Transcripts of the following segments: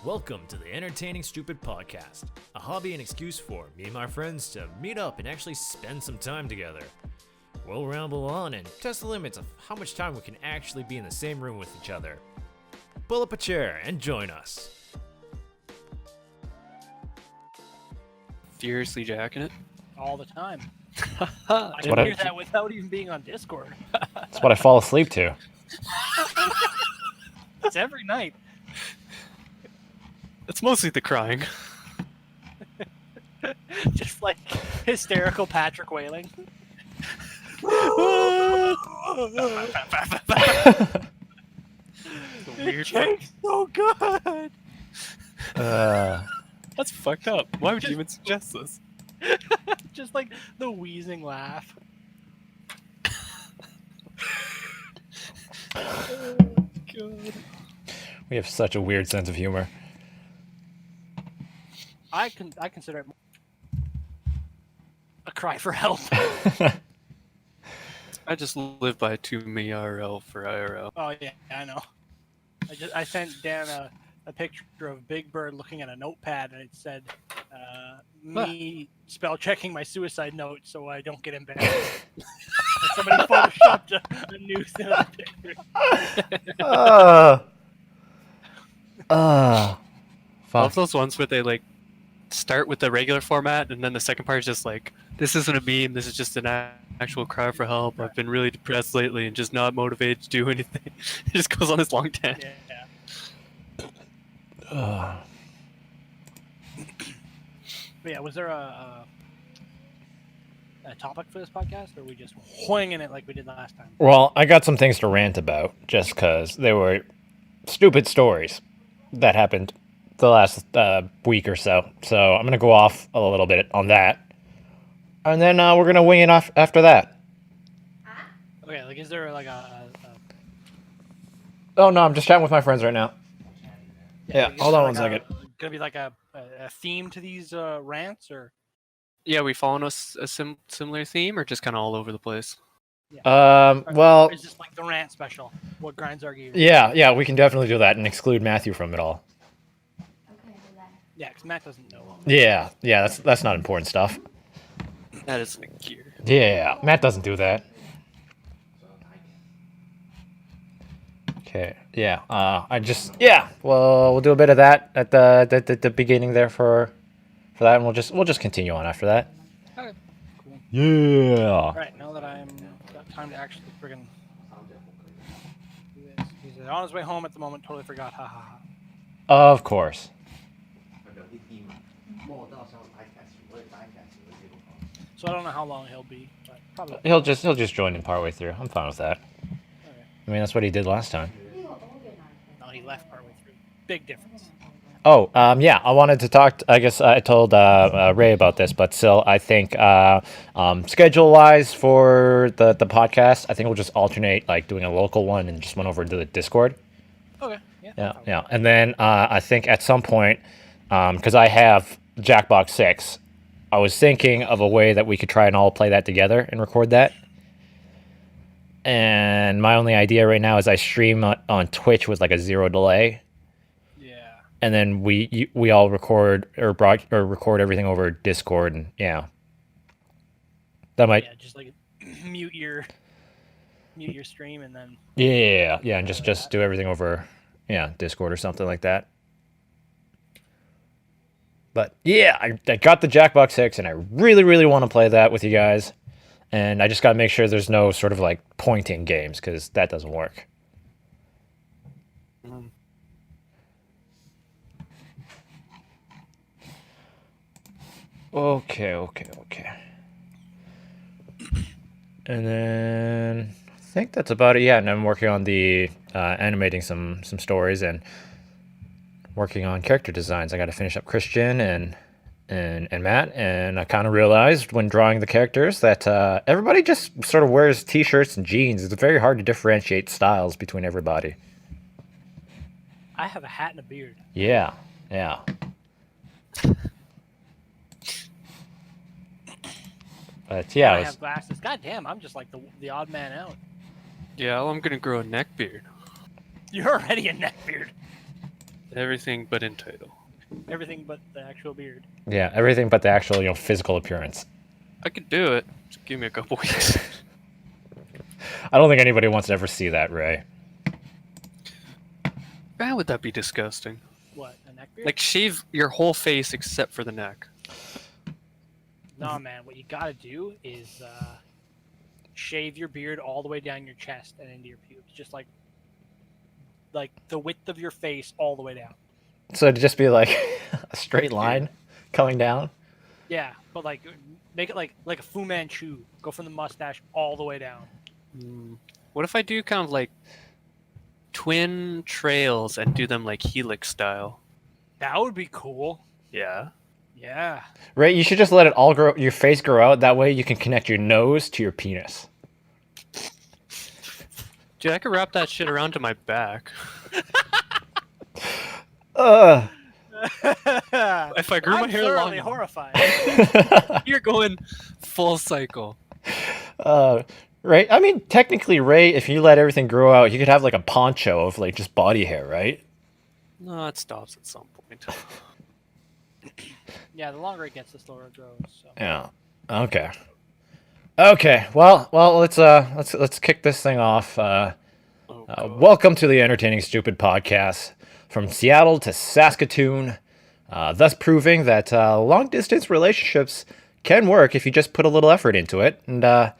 Welcome to the Entertaining Stupid Podcast, a hobby and excuse for me and my friends to meet up and actually spend some time together. We'll ramble on and test the limits of how much time we can actually be in the same room with each other. Pull up a chair and join us. Furiously jacking it. All the time. I I can hear that without even being on Discord. That's what I fall asleep to. It's every night. It's mostly the crying. Just like hysterical Patrick wailing. Weird. Tastes so good. That's fucked up. Why would you even suggest this? Just like the wheezing laugh. God. We have such a weird sense of humor. I consider it a cry for help. I just live by too many IRL for IRL. Oh yeah, I know. I sent Dan a picture of Big Bird looking at a notepad, and it said, me spell checking my suicide note so I don't get embarrassed. And somebody photoshopped a noose in the picture. I Fuck. love those ones where they like start with the regular format and then the second part is just like, this isn't a meme, this is just an actual cry for help. I've been really depressed lately and just not motivated to do anything. It just goes on this long tangent. Yeah. But yeah, was there a topic for this podcast, or are we just winging it like we did last time? Well, I got some things to rant about just because they were stupid stories that happened the last week or so. So I'm going to go off a little bit on that. And then we're going to wing it off after that. Okay, like is there like a Oh, no, I'm just chatting with my friends right now. Yeah, like, is hold there on one like second. Gonna be like a theme to these rants, or Yeah, we following a similar theme or just kind of all over the place? Well, is this like the rant special? What grinds our gears? yeah, we can definitely do that and exclude Matthew from it all. Yeah, because Matt doesn't know. Yeah, that's not important stuff. That is like gear. Yeah, Matt doesn't do that. Okay, yeah, well, we'll do a bit of that at the beginning there for that, and we'll just continue on after that. Okay, cool. Yeah. All right, now that I'm got time to actually friggin' do this. He's on his way home at the moment. Totally forgot. Ha ha ha. Of course. So I don't know how long he'll be, but probably. He'll just join in partway through. I'm fine with that. Okay. I mean, that's what he did last time. No, he left partway through. Big difference. Oh, yeah, I wanted to talk, I guess I told Ray about this, but still, I think schedule-wise for the podcast, I think we'll just alternate, like, doing a local one and just one over to the Discord. Okay. Yeah. Yeah. And then I think at some point, because I have Jackbox 6, I was thinking of a way that we could try and all play that together and record that. And my only idea right now is I stream on Twitch with, like, a 0 delay. And then we all record or record everything over Discord, and yeah, that might just like mute your stream and then and just do everything over Discord or something like that. But yeah, I got the Jackbox 6 and I really want to play that with you guys, and I just got to make sure there's no sort of like pointing games because that doesn't work. Okay. And then I think that's about it. Yeah, and I'm working on the animating some stories and working on character designs. I got to finish up Christian and Matt, and I kind of realized when drawing the characters that everybody just sort of wears t-shirts and jeans. It's very hard to differentiate styles between everybody. I have a hat and a beard. Yeah. But yeah, I have glasses. God damn, I'm just like the odd man out. Yeah, well, I'm gonna grow a neck beard. You're already a neckbeard. Everything but in title. Everything but the actual beard. Yeah, everything but the actual, physical appearance. I could do it. Just give me a couple weeks. I don't think anybody wants to ever see that, Ray. How would that be disgusting? What, a neck beard? Like shave your whole face except for the neck. Nah, man. What you gotta do is shave your beard all the way down your chest and into your pubes, just like the width of your face all the way down. So it'd just be like a straight line coming down. Yeah, but like make it like a Fu Manchu. Go from the mustache all the way down. What if I do kind of like twin trails and do them like helix style? That would be cool. Yeah. Yeah. Ray, you should just let it all grow, your face grow out. That way you can connect your nose to your penis. Dude, I could wrap that shit around to my back. If I grew my hair long thoroughly enough. horrified. You're going full cycle. Right? I mean, technically, Ray, if you let everything grow out, you could have like a poncho of like just body hair, right? No, it stops at some point. Yeah, the longer it gets, the slower it grows. So. Yeah. Okay. Okay. Well, let's kick this thing off. Welcome to the Entertaining Stupid Podcast from Seattle to Saskatoon, thus proving that long distance relationships can work if you just put a little effort into it. And I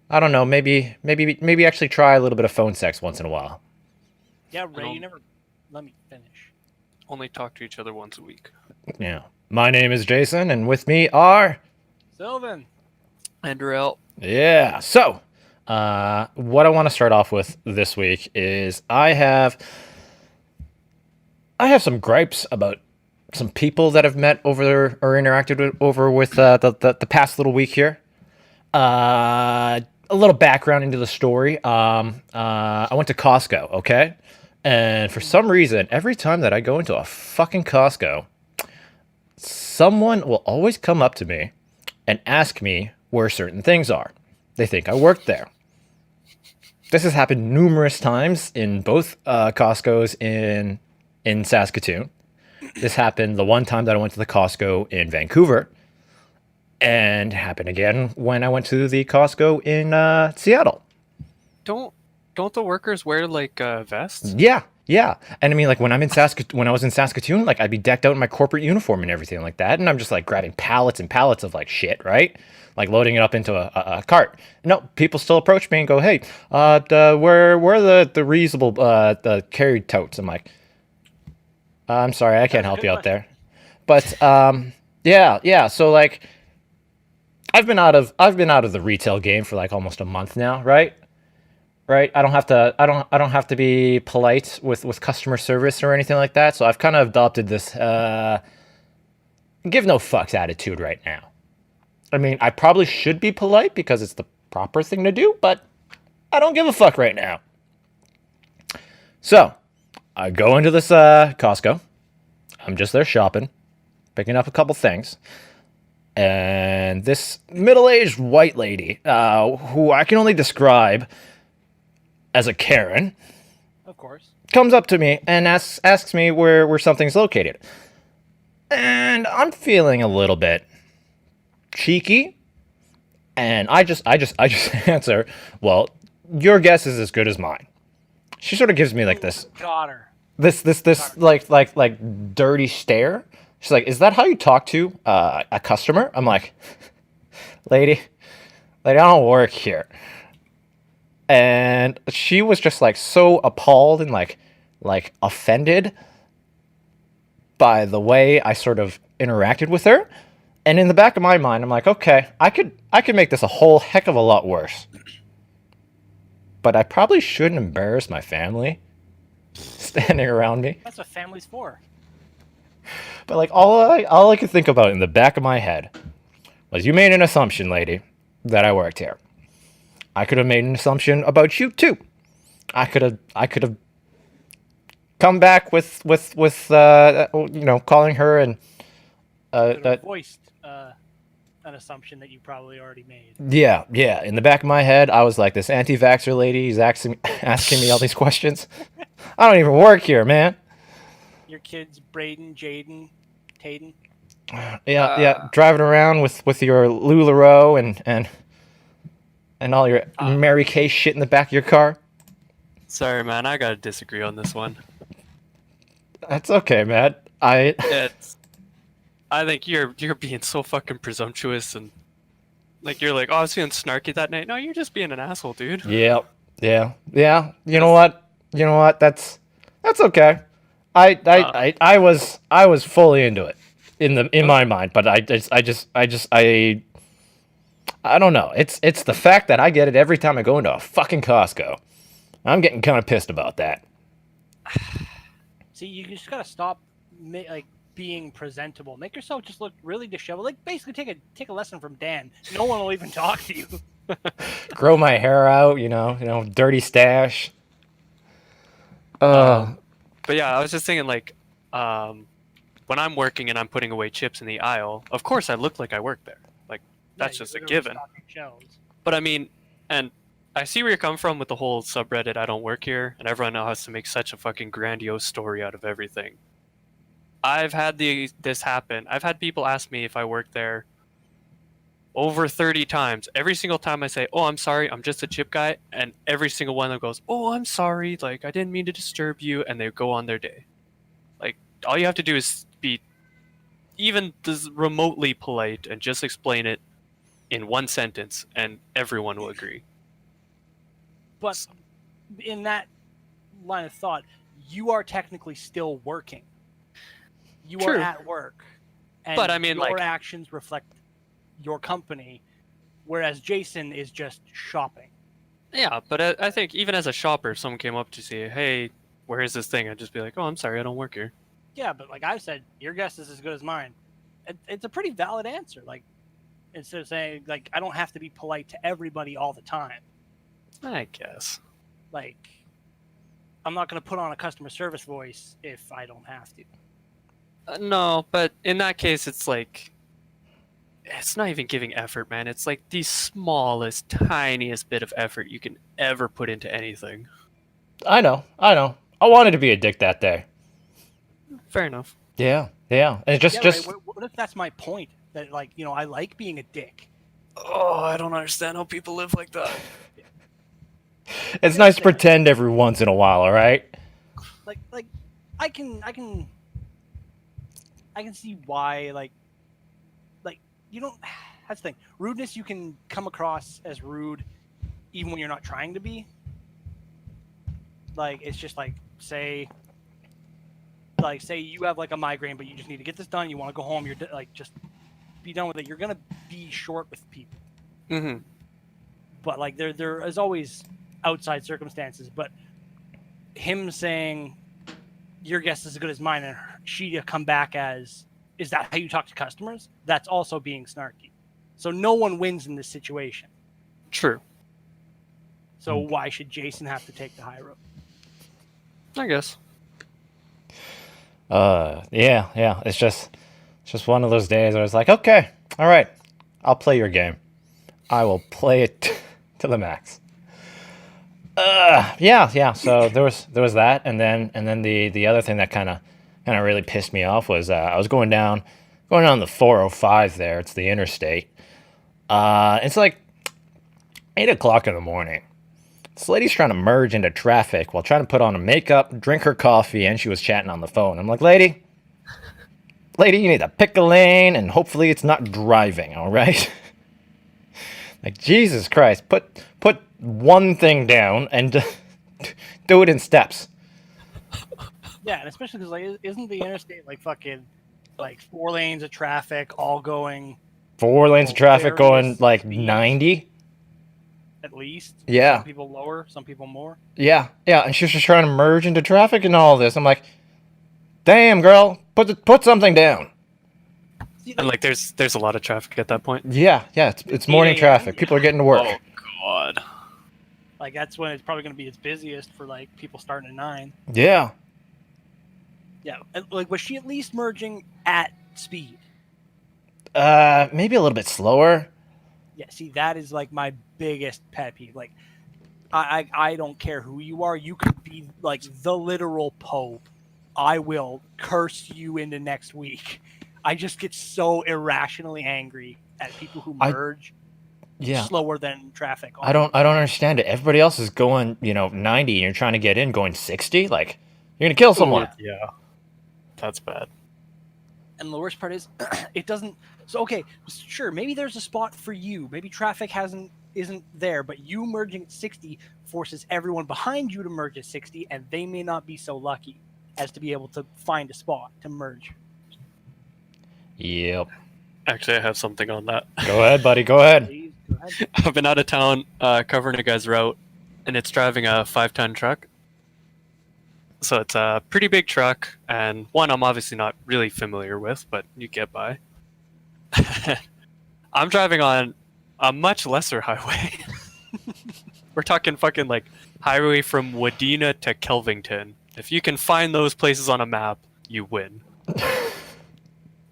don't know, maybe actually try a little bit of phone sex once in a while. Yeah, Ray, you never let me finish. Only talk to each other once a week. Yeah. My name is Jason, and with me are Sylvan. Andrew. Yeah. So, what I want to start off with this week is I have some gripes about some people that I've met over or interacted with the past little week here. A little background into the story. I went to Costco, okay? And for some reason, every time that I go into a fucking Costco, someone will always come up to me and ask me where certain things are. They think I worked there. This has happened numerous times in both Costco's in Saskatoon. This happened the one time that I went to the Costco in Vancouver, and happened again when I went to the Costco in Seattle. Don't the workers wear like vests? Yeah. And I mean, like when I was in Saskatoon, like I'd be decked out in my corporate uniform and everything like that, and I'm just like grabbing pallets and pallets of like shit, right? Like loading it up into a cart. No, people still approach me and go, "Hey, where are the reusable the carry totes?" I'm like, "I'm sorry, I can't help you out there." But yeah. So like, I've been out of the retail game for like almost a month now, right? Right. I don't have to be polite with customer service or anything like that. So I've kind of adopted this give no fucks attitude right now. I mean, I probably should be polite because it's the proper thing to do, but I don't give a fuck right now. So I go into this Costco. I'm just there shopping, picking up a couple things. And this middle-aged white lady, who I can only describe as a Karen, Of course. comes up to me and asks me where something's located. And I'm feeling a little bit cheeky, and I just answer, "Well, your guess is as good as mine." She sort of gives me like this Got her. like dirty stare. She's like, "Is that how you talk to a customer?" I'm like, lady, I don't work here." And she was just like so appalled and like offended by the way I sort of interacted with her. And in the back of my mind, I'm like, okay, I could make this a whole heck of a lot worse. But I probably shouldn't embarrass my family standing around me. That's what family's for. But like all I could think about in the back of my head was, you made an assumption, lady, that I worked here. I could have made an assumption about you too. I could have come back with calling her and Voiced an assumption that you probably already made. yeah. In the back of my head, I was like, this anti-vaxxer lady is asking me all these questions. I don't even work here, man. your kids, Braden, Jaden, Tayden? Yeah, driving around with your LuLaRoe and all your Mary Kay shit in the back of your car. Sorry, man. I gotta disagree on this one. That's okay, man. It's. I think you're being so fucking presumptuous and like you're like, oh, I was feeling snarky that night. No, you're just being an asshole, dude. Yeah. You know what? That's okay. I was fully into it in my mind, but I don't know. It's the fact that I get it every time I go into a fucking Costco. I'm getting kind of pissed about that. See, you just gotta stop, like, being presentable. Make yourself just look really disheveled. Like, basically, take a lesson from Dan. No one will even talk to you. Grow my hair out, dirty stash. But yeah, I was just thinking like, when I'm working and I'm putting away chips in the aisle, of course I look like I work there. Like that's Yeah, just a you're given. stocking shelves. But I mean, and I see where you're coming from with the whole subreddit I don't work here, and everyone now has to make such a fucking grandiose story out of everything. I've had this happen. I've had people ask me if I work there over 30 times. Every single time I say, "Oh, I'm sorry, I'm just a chip guy," and every single one of them goes, "Oh, I'm sorry, like I didn't mean to disturb you," and they go on their day. Like all you have to do is be even remotely polite and just explain it in one sentence, and everyone will agree. But in that line of thought, you are technically still working. You True. are at work. And But I mean, your like- actions reflect your company, whereas Jason is just shopping. Yeah, but I think even as a shopper, if someone came up to say, "Hey, where is this thing?" I'd just be like, "Oh, I'm sorry, I don't work here." Yeah, but like I've said, your guess is as good as mine. It's a pretty valid answer. Like, instead of saying, like, I don't have to be polite to everybody all the time. I guess. Like, I'm not going to put on a customer service voice if I don't have to. No, but in that case, it's like, it's not even giving effort, man. It's like the smallest, tiniest bit of effort you can ever put into anything. I know. I wanted to be a dick that day. Fair enough. Yeah. And it's just Right? What if that's my point? That, like, I like being a dick. Oh, I don't understand how people live like that. it's nice to pretend every once in a while, all right? Like, I can see why, like, you don't. That's the thing. Rudeness, you can come across as rude, even when you're not trying to be. Like, it's just like, say you have like a migraine, but you just need to get this done. You want to go home. You're like, just be done with it. You're gonna be short with people. Mm-hmm. But like, there is always outside circumstances. But him saying, "Your guess is as good as mine," and she to come back as, "Is that how you talk to customers?" That's also being snarky. So no one wins in this situation. True. So why should Jason have to take the high road? I guess. Yeah. It's just one of those days where I was like, okay, all right, I'll play your game. I will play it to the max. Yeah. So there was that, and then the other thing that kind of really pissed me off was I was going down the 405 there. It's the interstate. It's like 8 o'clock in the morning. This lady's trying to merge into traffic while trying to put on a makeup, drink her coffee, and she was chatting on the phone. I'm like, lady, you need to pick a lane, and hopefully it's not driving, all right? Like, Jesus Christ, put one thing down and do it in steps. Yeah, and especially because, like, isn't the interstate like fucking like 4 lanes of traffic all going 4 lanes of traffic going various like speeds. 90? at least? Yeah. Some people lower, some people more. Yeah, and she's just trying to merge into traffic and all this. I'm like, damn, girl, put something down. See, And like, there's a lot of traffic at that point. Yeah, it's morning 8 traffic. People are getting to work. Oh God. like that's when it's probably going to be its busiest for like people starting at 9. Yeah. Yeah, and, like, was she at least merging at speed? Maybe a little bit slower. Yeah, see, that is like my biggest pet peeve. Like, I don't care who you are. You could be like the literal Pope, I will curse you into next week. I just get so irrationally angry at people who merge Yeah. slower than traffic. I don't understand it. Everybody else is going, 90 and you're trying to get in going 60? Like, you're going to kill someone. Yeah, that's bad. And the worst part is, it doesn't. So okay, sure, maybe there's a spot for you. Maybe traffic isn't there, but you merging at 60 forces everyone behind you to merge at 60, and they may not be so lucky as to be able to find a spot to merge. Yep. Actually, I have something on that. Go ahead, buddy. Go ahead. Please, go ahead. I've been out of town covering a guy's route, and it's driving a 5-ton truck. So it's a pretty big truck, and one I'm obviously not really familiar with, but you get by. I'm driving on a much lesser highway. We're talking fucking like highway from Wadena to Kelvington. If you can find those places on a map, you win.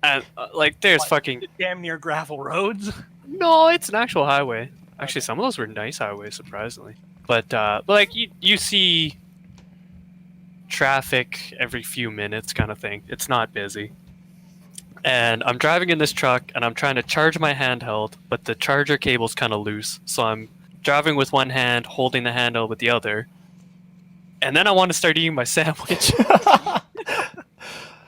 And like, there's fucking damn near gravel roads. no, it's an actual highway. Actually, some of those were nice highways, surprisingly. But like you see traffic every few minutes, kind of thing. It's not busy. And I'm driving in this truck, and I'm trying to charge my handheld, but the charger cable's kind of loose. So I'm driving with one hand, holding the handle with the other. And then I want to start eating my sandwich.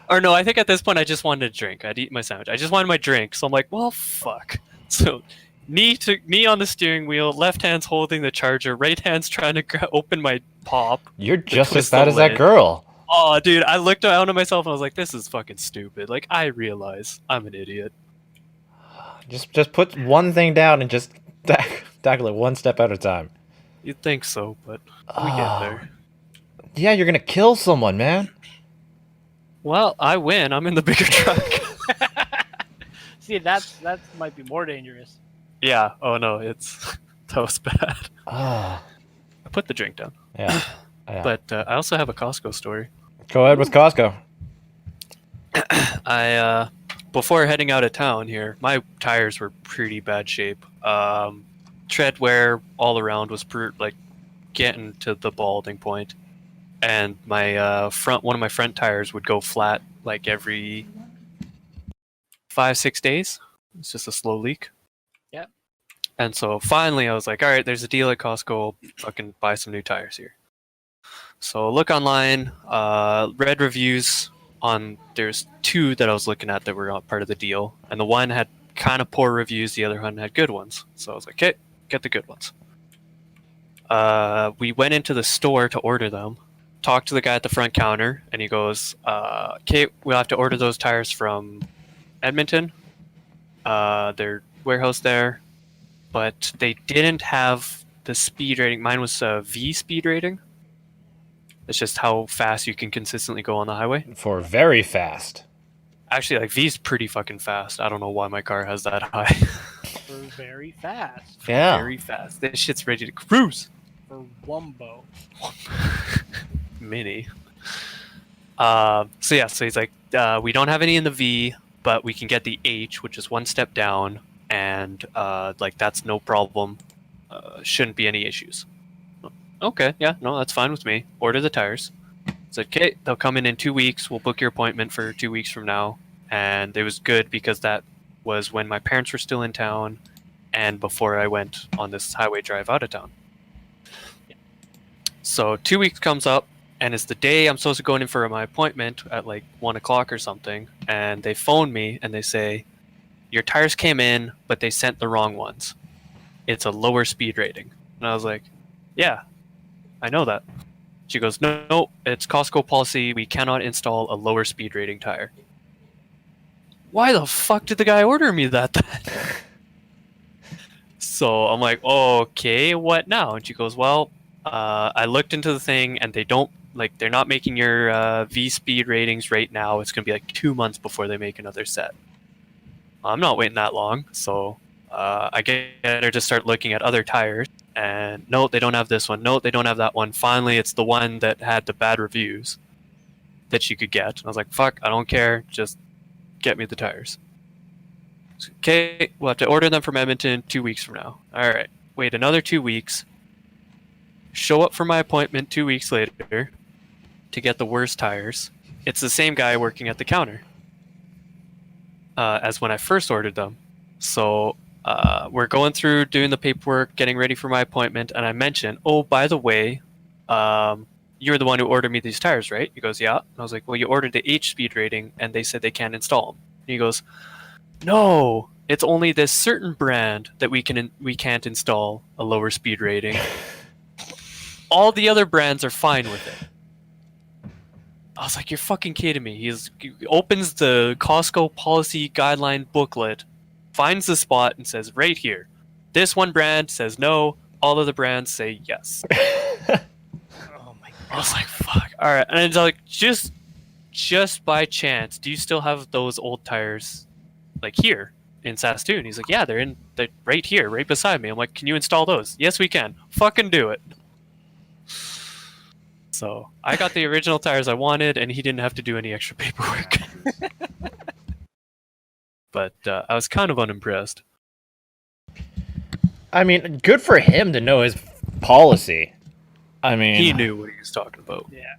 Or no, I think at this point I just wanted a drink. I'd eat my sandwich. I just wanted my drink. So I'm like, well, fuck. So knee on the steering wheel, left hand's holding the charger, right hand's trying to open my pop. You're just as twist bad the as that lid. girl. Oh, dude, I looked around at myself and I was like, this is fucking stupid. Like, I realize I'm an idiot. Just put one thing down and just tackle it one step at a time. You'd think so, but we get there. Yeah, you're gonna kill someone, man. Well, I win. I'm in the bigger truck. See, that might be more dangerous. Yeah. Oh, no, that was bad. Ah, I put the drink down. yeah. Yeah. But I also have a Costco story. Go ahead with Costco. I before heading out of town here, my tires were pretty bad shape. Tread wear all around was getting to the balding point, and my one of my front tires would go flat like every 5-6 days. It's just a slow leak. Yep. And so finally, I was like, all right, there's a deal at Costco. Fucking buy some new tires here. So look online, read reviews on, there's 2 that I was looking at that were part of the deal. And the one had kind of poor reviews, the other one had good ones. So I was like, okay, get the good ones. We went into the store to order them, talked to the guy at the front counter, and he goes, okay, we'll have to order those tires from Edmonton, their warehouse there. But they didn't have the speed rating. Mine was a V speed rating. It's just how fast you can consistently go on the highway. For very fast. Actually, like, V's pretty fucking fast. I don't know why my car has that high. For very fast. Yeah. Very fast. This shit's ready to cruise. For Wumbo. Mini. So he's like, we don't have any in the V, but we can get the H, which is one step down, and like, that's no problem. Shouldn't be any issues. Okay, yeah, no, that's fine with me. Order the tires. Said, okay, they'll come in 2 weeks. We'll book your appointment for 2 weeks from now. And it was good because that was when my parents were still in town and before I went on this highway drive out of town. So 2 weeks comes up, and it's the day I'm supposed to go in for my appointment at like 1 o'clock or something. And they phone me and they say, your tires came in, but they sent the wrong ones. It's a lower speed rating. And I was like, yeah, I know that. She goes, no, it's Costco policy. We cannot install a lower speed rating tire. Why the fuck did the guy order me that then? So I'm like, okay, what now? And she goes, well, I looked into the thing and they're not making your V speed ratings right now. It's going to be like 2 months before they make another set. I'm not waiting that long. So I get her to start looking at other tires. And no, they don't have this one. No, they don't have that one. Finally, it's the one that had the bad reviews that she could get. And I was like, fuck, I don't care. Just get me the tires. Okay, we'll have to order them from Edmonton 2 weeks from now. All right, wait another 2 weeks. Show up for my appointment 2 weeks later to get the worst tires. it's the same guy working at the counter as when I first ordered them. So we're going through doing the paperwork, getting ready for my appointment, and I mentioned, oh, by the way, you're the one who ordered me these tires, right? He goes, yeah. And I was like, well, you ordered the H speed rating, and they said they can't install them. And he goes, no, it's only this certain brand that we can't install a lower speed rating. All the other brands are fine with it. I was like, you're fucking kidding me. He opens the Costco policy guideline booklet, finds the spot, and says, right here, this one brand says no, all of the brands say yes. Oh my I was like, fuck. All right. And it's like, just by chance, do you still have those old tires, like, here in Saskatoon? He's like, yeah, they're right here, right beside me. I'm like, can you install those? Yes, we can. Fucking do it. So I got the original tires I wanted, and he didn't have to do any extra paperwork. But I was kind of unimpressed. I mean, good for him to know his policy. I mean, He knew what he was talking about. Yeah.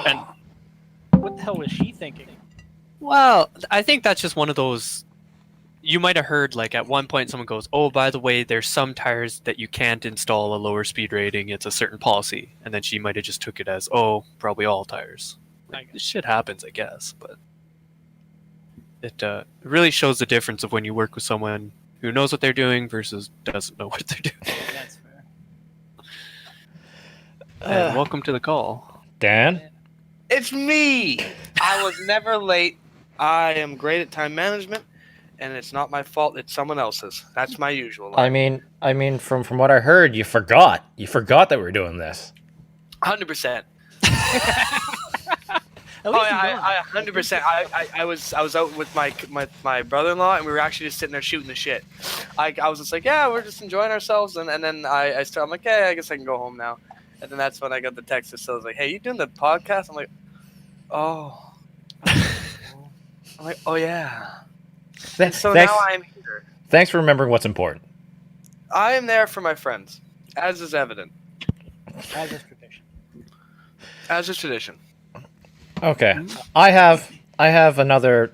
And What the hell was she thinking? well, I think that's just one of those. You might have heard, like, at one point someone goes, oh, by the way, there's some tires that you can't install a lower speed rating. It's a certain policy. And then she might have just took it as, oh, probably all tires. Like, this shit happens, I guess. But it really shows the difference of when you work with someone who knows what they're doing versus doesn't know what they're doing. That's fair. And welcome to the call. Dan? It's me. I was never late. I am great at time management, and it's not my fault. It's someone else's. That's my usual. I mean, from what I heard, you forgot. You forgot that we were doing this. 100%. At Oh least yeah, you know. I 100%. I was out with my brother-in-law, and we were actually just sitting there shooting the shit. I was just like, yeah, we're just enjoying ourselves, and then I'm like, hey, I guess I can go home now. And then that's when I got the text that says like, hey, you doing the podcast? I'm like, oh. I'm like, oh yeah. So thanks, now I'm here. thanks for remembering what's important. I am there for my friends, as is evident, As is tradition. as is tradition. Okay, I have another.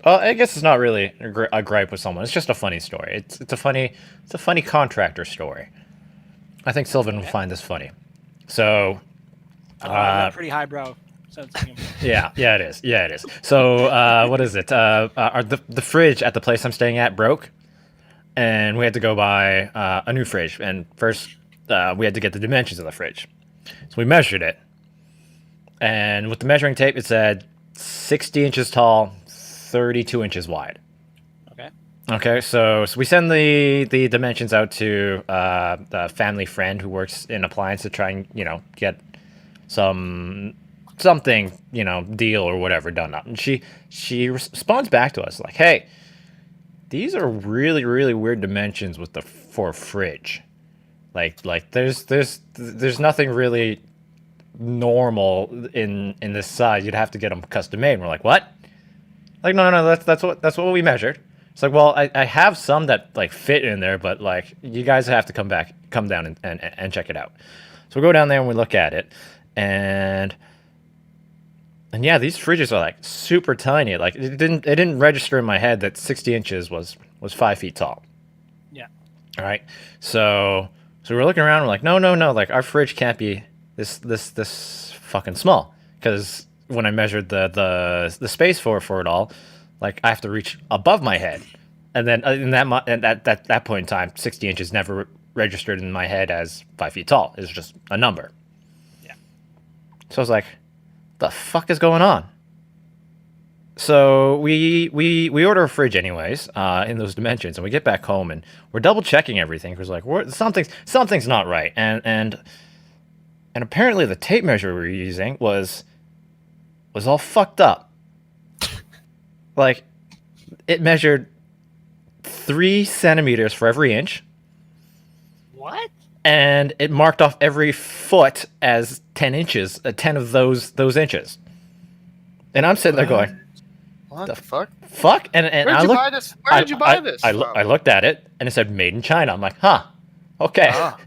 Well, I guess it's not really a gripe with someone. It's just a funny story. It's a funny contractor story. I think Sylvan will find this funny. So, Pretty highbrow. yeah, it is. Yeah, it is. So, what is it? The fridge at the place I'm staying at broke, and we had to go buy a new fridge. And first, we had to get the dimensions of the fridge. So we measured it, and with the measuring tape, it said 60 inches tall, 32 inches wide. Okay. Okay, so we send the dimensions out to the family friend who works in appliance to try and get something deal or whatever done up. And she responds back to us like, hey, these are really weird dimensions for a fridge. Like there's nothing really normal in this size. You'd have to get them custom made. And we're like, what? Like no, that's what we measured. It's like, well, I have some that like fit in there, but like you guys have to come down and check it out. So we go down there and we look at it, and yeah, these fridges are like super tiny. Like it didn't register in my head that 60 inches was 5 feet tall. Yeah. All right. So we're looking around. We're like, no. Like our fridge can't be this fucking small, because when I measured the space for it all, like I have to reach above my head, and then at that point in time, 60 inches never registered in my head as 5 feet tall. It's just a number. Yeah. So I was like, the fuck is going on? So we order a fridge anyways in those dimensions, and we get back home and we're double checking everything because like something's not right, and apparently the tape measure we were using was all fucked up. Like it measured 3 centimeters for every inch. What? And it marked off every foot as 10 inches, 10 of those inches. And I'm sitting there going, What the fuck? fuck? And Where'd I you looked, buy this? Where did you buy this? I looked at it and it said made in China. I'm like, huh, okay. Ah.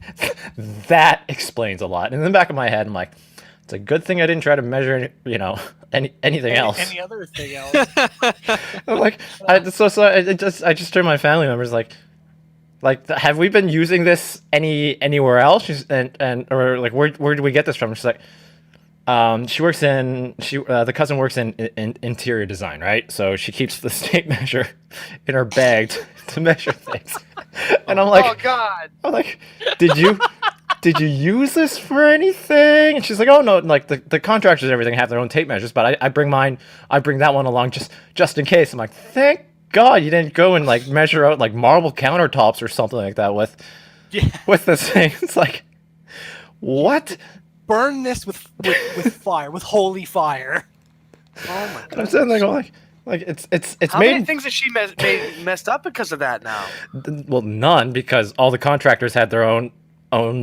That explains a lot. And in the back of my head, I'm like, It's a good thing I didn't try to measure, anything else. Any other thing else? I'm like, I just turned my family members like, have we been using this anywhere else? Or like, where do we get this from? She's like, the cousin works in interior design, right? So she keeps the tape measure in her bag to measure things. And I'm Oh like, God. did you use this for anything? And she's like, oh no, like the contractors and everything have their own tape measures, but I bring that one along just in case. I'm like, thank God you didn't go and like measure out like marble countertops or something like that with this thing. It's like, what? Burn this with fire, with holy fire. Oh my God. I'm sitting there going like it's How many things has she messed up because of that now? well, none, because all the contractors had their own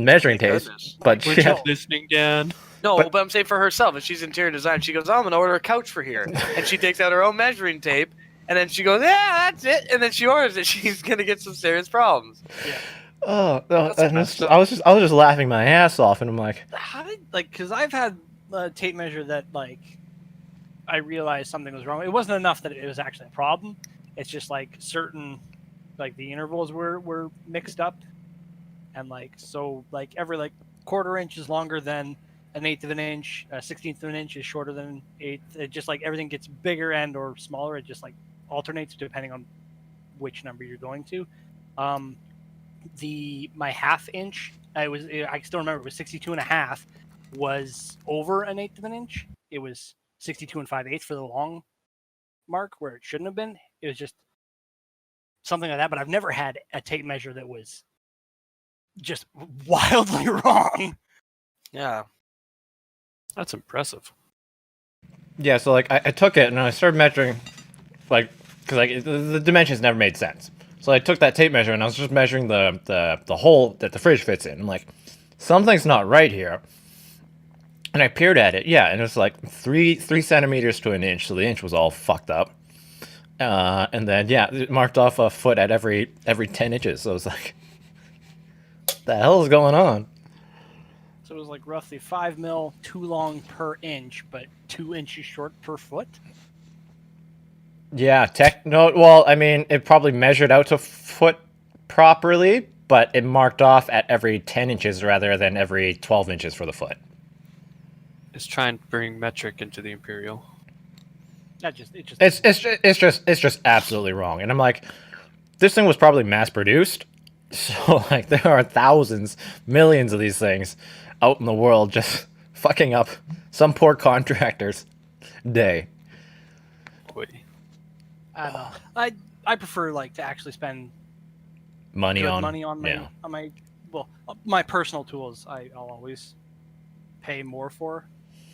measuring tapes. Goodness. But We're just listening, Dan. No, But- but I'm saying for herself. If she's interior design, she goes, "Oh, I'm gonna order a couch for here," and she takes out her own measuring tape, and then she goes, "Yeah, that's it," and then she orders it. She's gonna get some serious problems. oh, That's and messed I was just laughing my ass off, and I'm like, How did because I've had a tape measure that like I realized something was wrong. It wasn't enough that it was actually a problem. It's just like certain like the intervals were mixed up, and like so like every like quarter inch is longer than an eighth of an inch, a 16th of an inch is shorter than an eighth. It just like everything gets bigger and or smaller. It just like alternates depending on which number you're going to. My half inch, I still remember it was 62 and a half, was over an eighth of an inch. It was 62 and 5/8 for the long mark where it shouldn't have been. It was just something like that. But I've never had a tape measure that was just wildly wrong. Yeah. That's impressive. yeah. So like I took it and I started measuring, like, because like the dimensions never made sense. So I took that tape measure and I was just measuring the hole that the fridge fits in. I'm like, something's not right here. And I peered at it, yeah, and it was like three centimeters to an inch, so the inch was all fucked up. And then yeah, it marked off a foot at every 10 inches. So I was like, the hell is going on? So it was like roughly 5 mil too long per inch, but 2 inches short per foot. Yeah, well, I mean, it probably measured out to foot properly, but it marked off at every 10 inches rather than every 12 inches for the foot. It's trying to bring metric into the Imperial. It's just absolutely wrong. And I'm like, this thing was probably mass produced. So like there are thousands, millions of these things out in the world just fucking up some poor contractor's day. Boy. I don't know. I prefer like to actually spend Money good on money on my yeah. my personal tools. I'll always pay more for,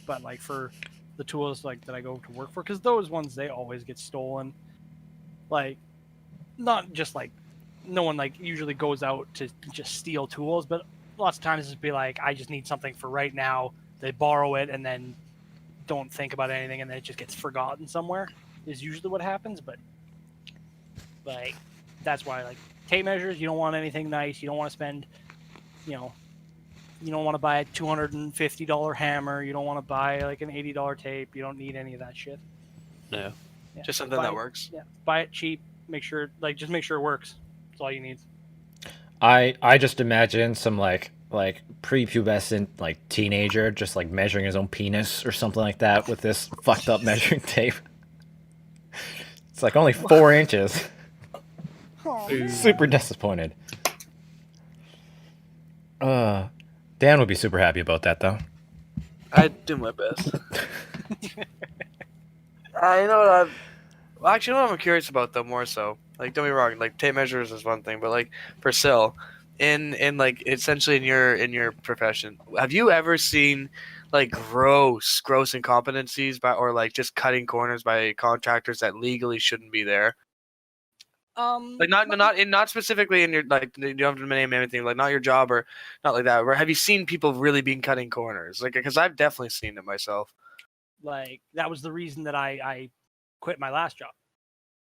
but like for the tools like that I go to work for, because those ones they always get stolen. Like, not just like no one like usually goes out to just steal tools, but lots of times it'd be like I just need something for right now. They borrow it and then don't think about anything, and then it just gets forgotten somewhere. Is usually what happens, but like that's why like tape measures, you don't want anything nice. You don't want to spend, you don't want to buy a $250 hammer. You don't want to buy like an $80 tape. You don't need any of that shit. No. Yeah, Just so something buy that it- works. Yeah, buy it cheap. Make sure it works. That's all you need. I just imagine some like prepubescent like teenager just like measuring his own penis or something like that with this fucked up measuring tape. It's like only 4 inches. Super disappointed. Dan would be super happy about that though. I do my best. I know. Well, actually, you know what I'm curious about though, more so. Like, don't be wrong. Like, tape measures is one thing, but like for Sil, in like essentially in your profession, have you ever seen like gross incompetencies by or like just cutting corners by contractors that legally shouldn't be there? Like not specifically in your like you don't have to name anything like not your job or not like that. Or have you seen people really being cutting corners? Like because I've definitely seen it myself. like that was the reason that I quit my last job,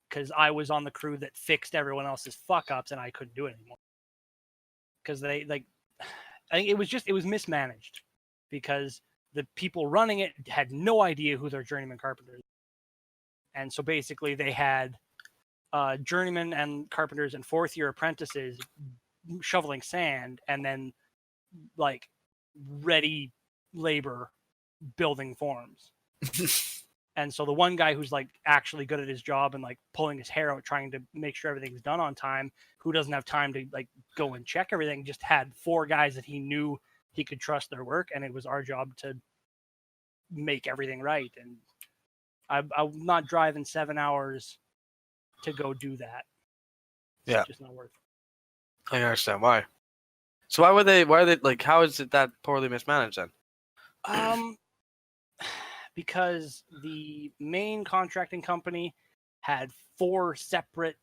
because I was on the crew that fixed everyone else's fuck ups and I couldn't do it anymore. Because they like, I think it was mismanaged, because the people running it had no idea who their journeyman carpenters. And so basically they had journeymen and carpenters and 4th-year apprentices shoveling sand, and then like ready labor building forms. And so the one guy who's like actually good at his job and like pulling his hair out trying to make sure everything's done on time, who doesn't have time to like go and check everything, just had 4 guys that he knew he could trust their work, and it was our job to make everything right. And I'm not driving 7 hours to go do that. Yeah. It's just not worth it. I understand why. So why are they like, how is it that poorly mismanaged then? Because the main contracting company had 4 separate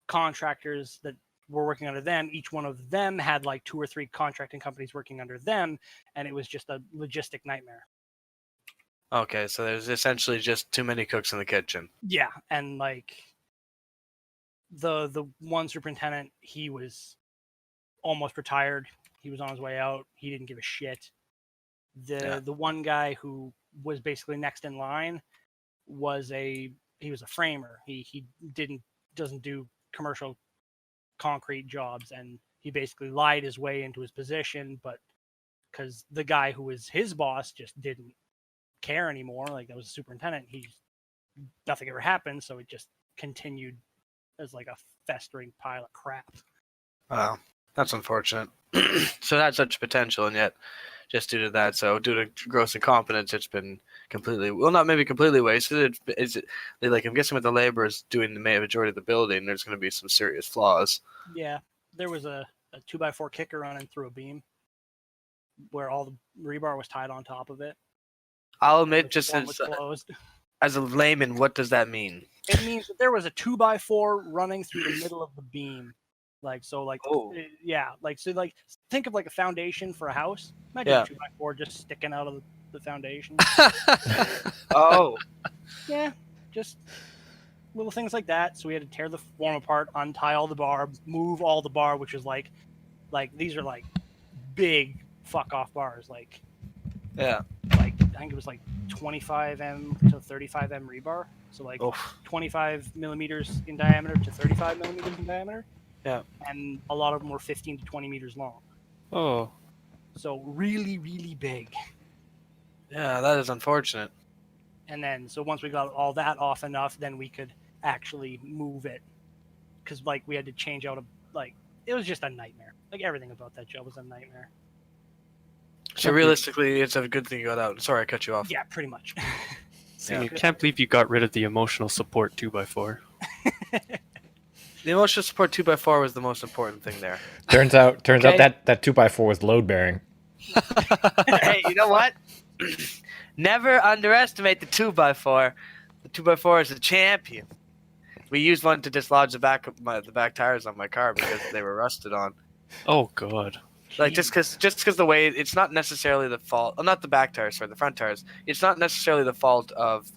contractors that were working under them. Each one of them had like 2 or 3 contracting companies working under them, and it was just a logistic nightmare. Okay, so there's essentially just too many cooks in the kitchen. Yeah, and like the one superintendent, he was almost retired. He was on his way out. He didn't give a shit. The one guy who was basically next in line was a framer. He doesn't do commercial concrete jobs, and he basically lied his way into his position, but because the guy who was his boss just didn't care anymore, like that was a superintendent, nothing ever happened, so it just continued as like a festering pile of crap. Wow, that's unfortunate. So it had such potential, and yet just due to that, so due to gross incompetence, it's been completely, well, not maybe completely wasted. Like, I'm guessing with the laborers doing the majority of the building, there's going to be some serious flaws. Yeah, there was a 2x4 kicker running through a beam where all the rebar was tied on top of it. I'll admit, The just one was closed. as a layman, what does that mean? It means that there was a 2x4 running through the middle of the beam. Think of like a foundation for a house. Imagine a 2x4 just sticking out of the foundation. Oh. Yeah, just little things like that. So we had to tear the form apart, untie all the bar, move all the bar, which is like these are like big fuck off bars. Like I think it was like 25M to 35M rebar. So like 25 millimeters in diameter to 35 millimeters in diameter. Yeah. And a lot of them were 15 to 20 meters long. Oh. So really, really big. Yeah, that is unfortunate. And then, so once we got all that off enough, then we could actually move it. Because, like, we had to change out it was just a nightmare. Like, everything about that job was a nightmare. So realistically, it's a good thing you got out. Sorry, I cut you off. Yeah, pretty much. I can't believe you got rid of the emotional support 2x4. The emotional support 2x4 was the most important thing there. Turns out that 2x4 was load bearing. Hey, you know what? Never underestimate the 2x4. The 2x4 is a champion. We used one to dislodge the back tires on my car because they were rusted on. Oh god. Like just because the way it's not necessarily the fault. Not the back tires, sorry, the front tires. It's not necessarily the fault of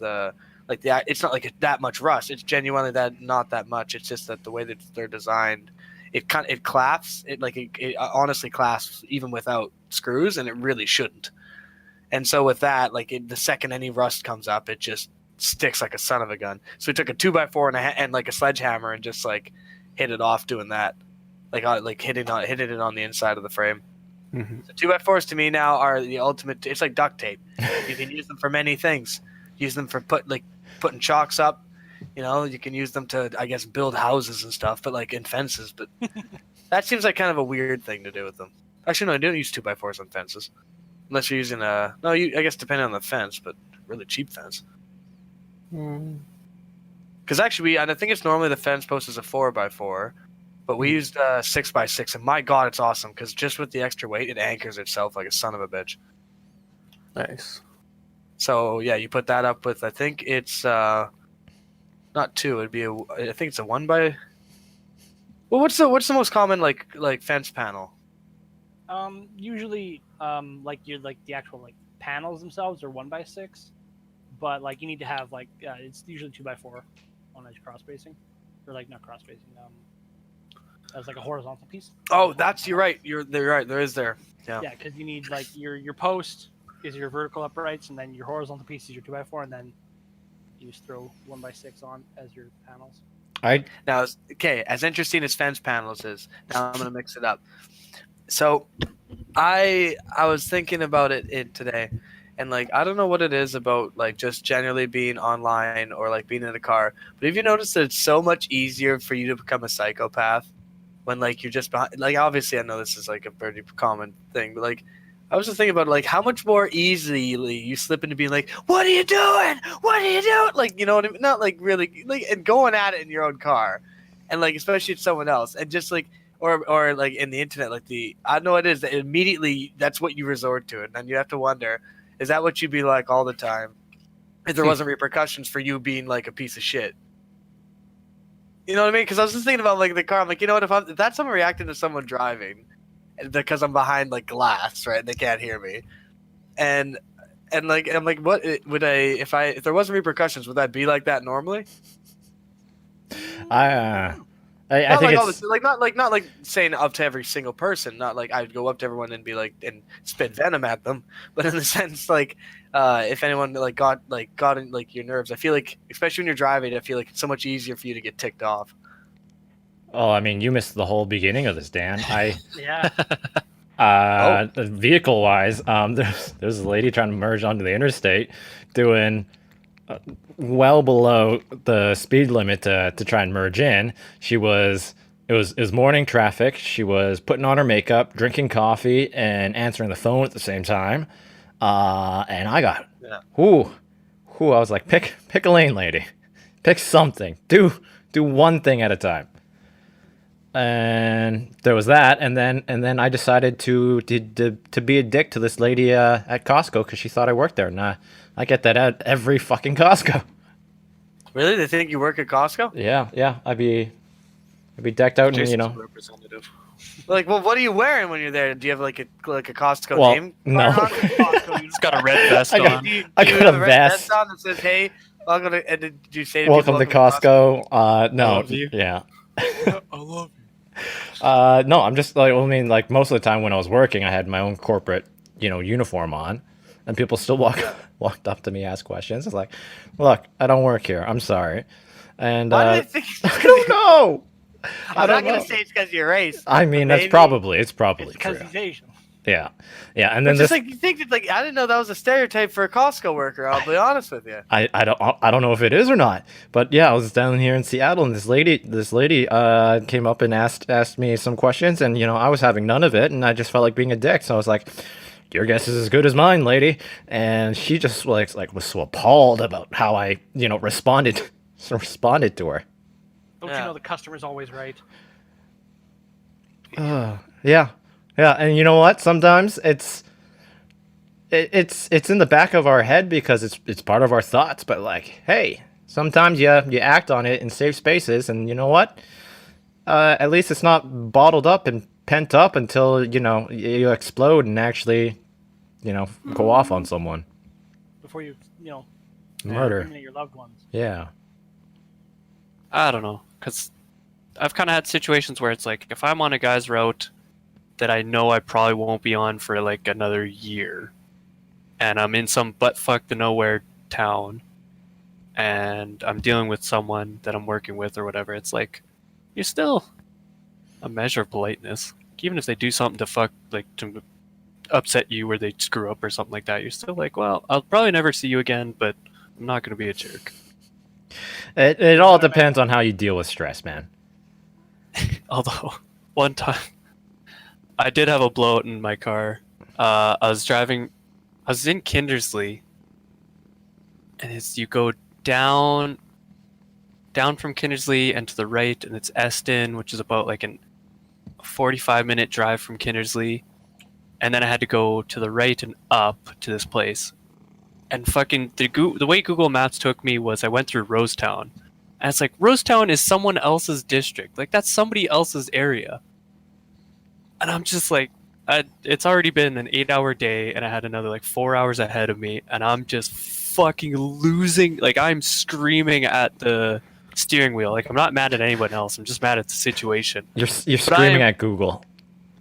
it's not like that much rust. It's genuinely not that much. It's just that the way that they're designed, it clasps. It honestly clasps even without screws, and it really shouldn't. And so with that, the second any rust comes up, it just sticks like a son of a gun. So we took a 2x4 and like a sledgehammer and just like hit it off doing that, hitting it on the inside of the frame. Mm-hmm. So 2x4s to me now are the ultimate. It's like duct tape. You can use them for many things. Use them for putting chalks up. You know, you can use them to, I guess, build houses and stuff, but like in fences. But that seems like kind of a weird thing to do with them. Actually, no, I don't use 2x4s on fences. Unless you're using I guess depending on the fence, but really cheap fence. Because actually, I think it's normally the fence post is a 4x4, but we used 6x6, and my god, it's awesome, because just with the extra weight, it anchors itself like a son of a bitch. Nice. So, yeah, you put that up with, I think it's, not 2, I think it's a 1x... Well, what's the most common, like fence panel? Usually, the actual panels themselves are 1x6, but you need to have it's usually 2x4 on edge cross spacing, or not cross spacing. As a horizontal piece. Oh, you're right. You're right. There is there. Yeah. Yeah, because you need your post, is your vertical uprights, and then your horizontal piece is your 2x4, and then you just throw 1x6 on as your panels. Now, okay, as interesting as fence panels is, now I'm gonna mix it up. So, I was thinking about it today, and like I don't know what it is about like just generally being online or like being in a car, but have you noticed that it's so much easier for you to become a psychopath when like you're just behind? Like obviously I know this is like a pretty common thing, but like I was just thinking about like how much more easily you slip into being like, "What are you doing? What are you doing?" Like, you know what I mean? Not like really like and going at it in your own car, and like especially if someone else, and just like or like in the internet, like I don't know what it is that immediately that's what you resort to, and then you have to wonder, is that what you'd be like all the time if there wasn't repercussions for you being like a piece of shit? You know what I mean? Because I was just thinking about like the car. I'm like, you know what? If that's someone reacting to someone driving, because I'm behind like glass, right? They can't hear me, and like I'm like, what would if there wasn't repercussions, would that be like that normally? I Not think like all it's the, not like saying up to every single person. Not like I'd go up to everyone and be like and spit venom at them, but in the sense like if anyone like got in like your nerves, I feel like especially when you're driving, I feel like it's so much easier for you to get ticked off. Oh, I mean, you missed the whole beginning of this, Dan. Yeah. Vehicle wise, there's a lady trying to merge onto the interstate, doing well below the speed limit to try and merge in. It was morning traffic. She was putting on her makeup, drinking coffee, and answering the phone at the same time. And I got, I was like, pick a lane, lady. Pick something. Do one thing at a time. And there was that, and then I decided to be a dick to this lady at Costco because she thought I worked there. And I get that at every fucking Costco. Really? They think you work at Costco? Yeah. I'd be decked out, and Jason's you know. representative. Like, well, what are you wearing when you're there? Do you have like a Costco Well, name? no. card on? Costco, It's got a red vest I got- on. Do you I got have a red vest. on that says, "Hey, welcome to," and did you say to Welcome to people, Costco. No, love you. yeah. I love you. No, I'm just like, I mean, like most of the time when I was working, I had my own corporate, uniform on, and people still walked up to me, asked questions. It's like, look, I don't work here. I'm sorry, and Why do they think? I don't know. I'm don't not gonna know. say it's because of your race. I mean, that's Maybe. probably It's true. because he's Asian. Yeah, and then It's this. just like you think that like I didn't know that was a stereotype for a Costco worker. I'll be honest with you. I don't know if it is or not, but yeah, I was down here in Seattle, and this lady came up and asked me some questions, and I was having none of it, and I just felt like being a dick, so I was like, "Your guess is as good as mine, lady," and she just was so appalled about how I responded to her. Don't Yeah. you know the customer's always right? Yeah, and you know what? Sometimes it's in the back of our head because it's part of our thoughts. But like, hey, sometimes you act on it in safe spaces, and you know what? At least it's not bottled up and pent up until you explode and actually go off on someone. Before you Murder. eliminate your loved ones. Yeah. I don't know, because I've kind of had situations where it's like, if I'm on a guy's route that I know I probably won't be on for like another year, and I'm in some butt-fuck to nowhere town, and I'm dealing with someone that I'm working with or whatever, it's like, you're still a measure of politeness. Even if they do something to upset you or they screw up or something like that, you're still like, well, I'll probably never see you again, but I'm not going to be a jerk. It all depends on how you deal with stress, man. Although, one time, I did have a blowout in my car. I was in Kindersley, and you go down from Kindersley and to the right, and it's Eston, which is about like a 45-minute drive from Kindersley. And then I had to go to the right and up to this place. And fucking the way Google Maps took me was I went through Rosetown. And it's like, Rosetown is someone else's district. Like, that's somebody else's area. And I'm just like, it's already been an 8-hour day, and I had another like 4 hours ahead of me, and I'm just fucking losing. Like, I'm screaming at the steering wheel. Like, I'm not mad at anyone else. I'm just mad at the situation. You're screaming at Google.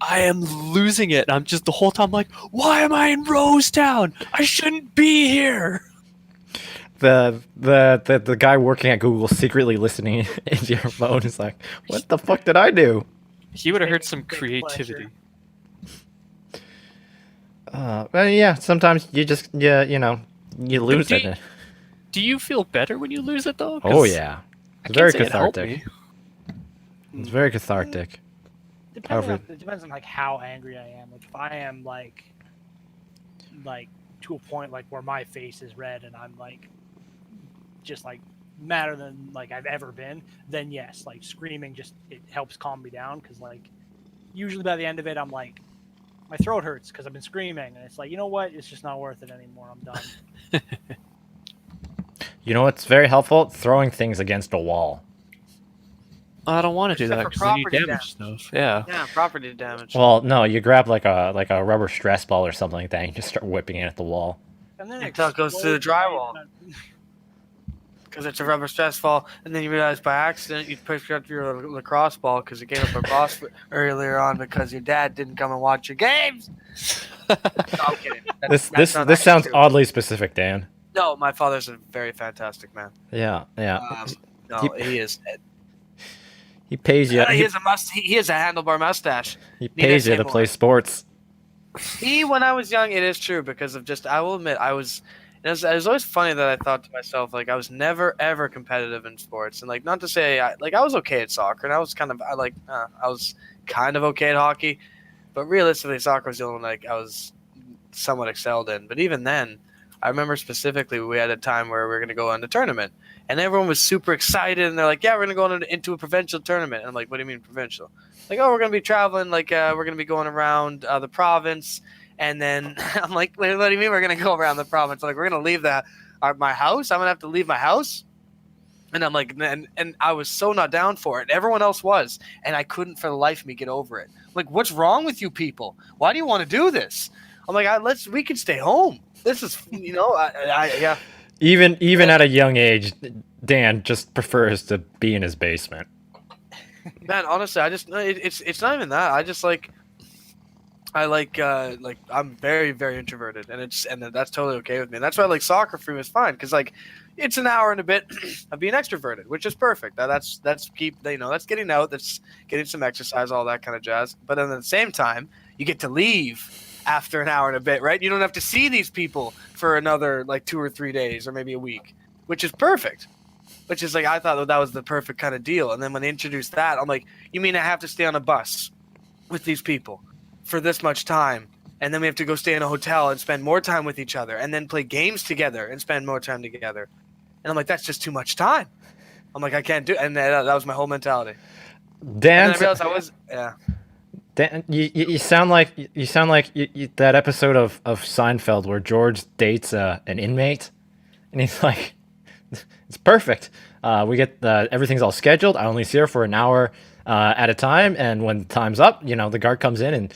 I am losing it. I'm just the whole time like, why am I in Rosetown? I shouldn't be here. The guy working at Google secretly listening into your phone is like, what the fuck did I do? He would have heard some Big pleasure. creativity. Well, yeah, sometimes you just you know you lose do it. you- Do you feel better when you lose it though? Oh 'Cause yeah, I it's can't very say it helped cathartic. me. It's very cathartic. It depends on like how angry I am. Like if I am like to a point like where my face is red and I'm like just like madder than like I've ever been, then yes, like screaming just it helps calm me down because like usually by the end of it I'm like my throat hurts because I've been screaming and it's like, you know what, it's just not worth it anymore. I'm done. You know what's very helpful? Throwing things against a wall. I don't want to do Except that for because then you property damage stuff. Yeah. Yeah, property damage. Well, no, you grab like a rubber stress ball or something like that, and you just start whipping it at the wall. And then Until it goes through the explodes, drywall. right? Because it's a rubber stress ball, and then you realize by accident you picked up your lacrosse ball because you gave up a boss earlier on because your dad didn't come and watch your games. No, I'm kidding. This not this sounds true. oddly specific, Dan. No, my father's a very fantastic man. Yeah, yeah. No, he is. He pays you. He has a he has a handlebar mustache. He pays you to anymore. play sports. When I was young, it is true because of just. I will admit, I was. It was always funny that I thought to myself like I was never ever competitive in sports, and like not to say I was okay at soccer, and I was kind of I was kind of okay at hockey, but realistically, soccer was the only one like I was somewhat excelled in. But even then, I remember specifically we had a time where we were going to go on a tournament, and everyone was super excited, and they're like, "Yeah, we're going to go into a provincial tournament." And I'm like, "What do you mean provincial?" Like, "Oh, we're going to be traveling, like we're going to be going around the province." And then I'm like, "What do you mean we're going to go around the province? Like, we're going to leave my house? I'm going to have to leave my house?" And I'm like, and I was so not down for it. Everyone else was, and I couldn't for the life of me get over it. Like, what's wrong with you people? Why do you want to do this? I'm like, we can stay home. This is, yeah. Even at a young age, Dan just prefers to be in his basement. Man, honestly, it's not even that. I just like I'm very very introverted, and that's totally okay with me. And that's why like soccer for me is fine because like it's an hour and a bit of being extroverted, which is perfect. That's getting out, that's getting some exercise, all that kind of jazz. But then at the same time, you get to leave after an hour and a bit, right? You don't have to see these people for another like 2 or 3 days or maybe a week, which is perfect. Which is like I thought that was the perfect kind of deal. And then when they introduced that, I'm like, you mean I have to stay on a bus with these people for this much time, and then we have to go stay in a hotel and spend more time with each other, and then play games together and spend more time together? And I'm like, that's just too much time. I'm like, I can't do it. And that was my whole mentality. Dan, And then I realized I was, yeah. Dan, you sound like that episode of Seinfeld where George dates an inmate, and he's like, "It's perfect. We get everything's all scheduled. I only see her for an hour at a time, and when time's up, the guard comes in and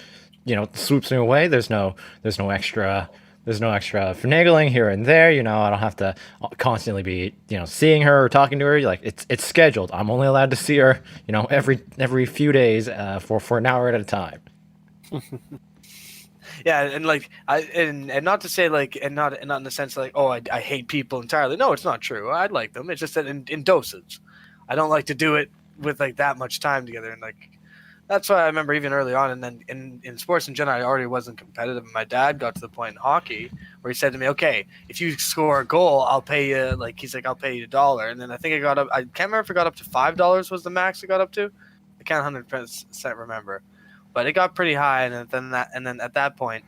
swoops me away. There's no extra finagling here and there. I don't have to constantly be seeing her or talking to her. Like it's scheduled. I'm only allowed to see her every few days for an hour at a time." Yeah, and like and not to say like and not in the sense like, oh, I hate people entirely. No, it's not true. I like them. It's just that in dosage. I don't like to do it with like that much time together, and like that's why I remember even early on, and then in sports in general, I already wasn't competitive. And my dad got to the point in hockey where he said to me, "Okay, if you score a goal, I'll pay you." Like he's like, "I'll pay you $1." And then I think I got up. I can't remember if it got up to $5 was the max it got up to. I can't 100% remember, but it got pretty high. And then at that point,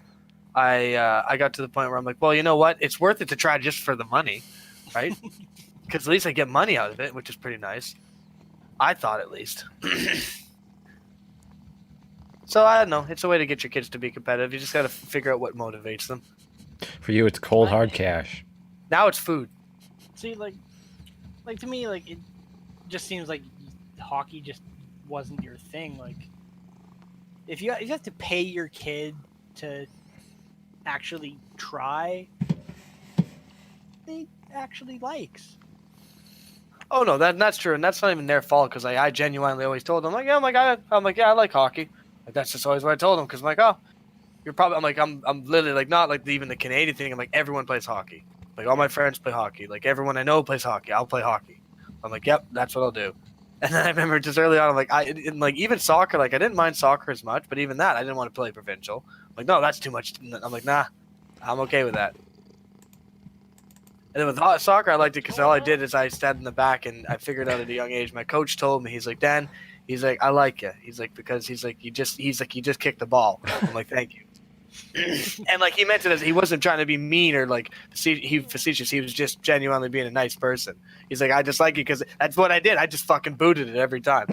I got to the point where I'm like, well, you know what? It's worth it to try just for the money, right? Because at least I get money out of it, which is pretty nice. I thought at least. So I don't know. It's a way to get your kids to be competitive. You just got to figure out what motivates them. For you, it's cold hard cash. Now it's food. See, like to me, like it just seems like hockey just wasn't your thing. Like, if you have to pay your kid to actually try, they actually likes. Oh no, that's true, and that's not even their fault because I genuinely always told them like, yeah, I'm like, yeah, I like hockey. Like that's just always what I told him because I'm like, oh, you're probably. I'm like, I'm literally like not like even the Canadian thing. I'm like, everyone plays hockey. Like all my friends play hockey. Like everyone I know plays hockey. I'll play hockey. I'm like, yep, that's what I'll do. And then I remember just early on, I'm like, like even soccer, like I didn't mind soccer as much, but even that, I didn't want to play provincial. I'm like, no, that's too much. I'm like, nah, I'm okay with that. And then with soccer, I liked it because all I did is I sat in the back and I figured out at a young age. My coach told me, he's like, Dan, he's like, I like you. He's like, because he's like, you just kicked the ball. I'm like, thank you. And like he meant it as he wasn't trying to be mean or like facetious. He was just genuinely being a nice person. He's like, I just like you because that's what I did. I just fucking booted it every time.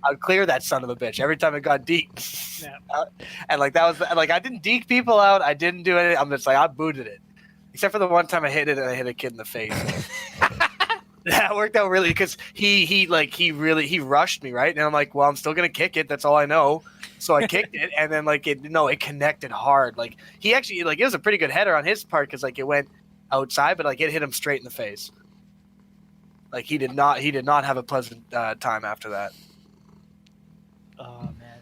I'd clear that son of a bitch every time it got deked. Yeah. And like that was like I didn't deke people out. I didn't do anything. I'm just like I booted it, except for the one time I hit it and I hit a kid in the face. That worked out really because he rushed me right, and I'm like, well, I'm still gonna kick it. That's all I know. So I kicked it, and then like it connected hard. Like he actually like it was a pretty good header on his part because like it went outside, but like it hit him straight in the face. Like he did not have a pleasant time after that. Oh man.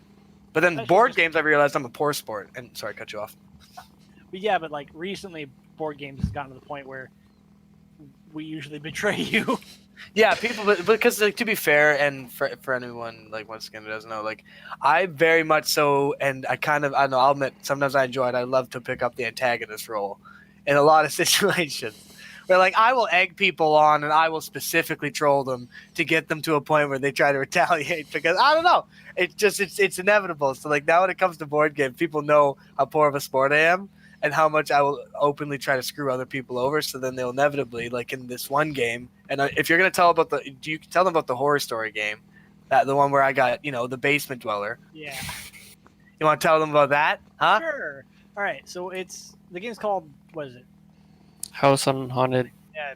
But then That's board just- games, I realized I'm a poor sport. And sorry, I cut you off. But yeah, but like recently, board games has gotten to the point where we usually betray you. Yeah, people, but because like to be fair, and for anyone like once again who doesn't know, like I very much so, and I know I'll admit sometimes I enjoy it. I love to pick up the antagonist role in a lot of situations where like I will egg people on and I will specifically troll them to get them to a point where they try to retaliate because I don't know, it's inevitable. So like now when it comes to board games, people know how poor of a sport I am. And how much I will openly try to screw other people over, so then they'll inevitably, like in this one game, and if you're gonna tell you can tell them about the Horror Story game, the one where I got the basement dweller. Yeah. You want to tell them about that, huh? Sure. All right. So the game's called, what is it? House on Haunted Yeah,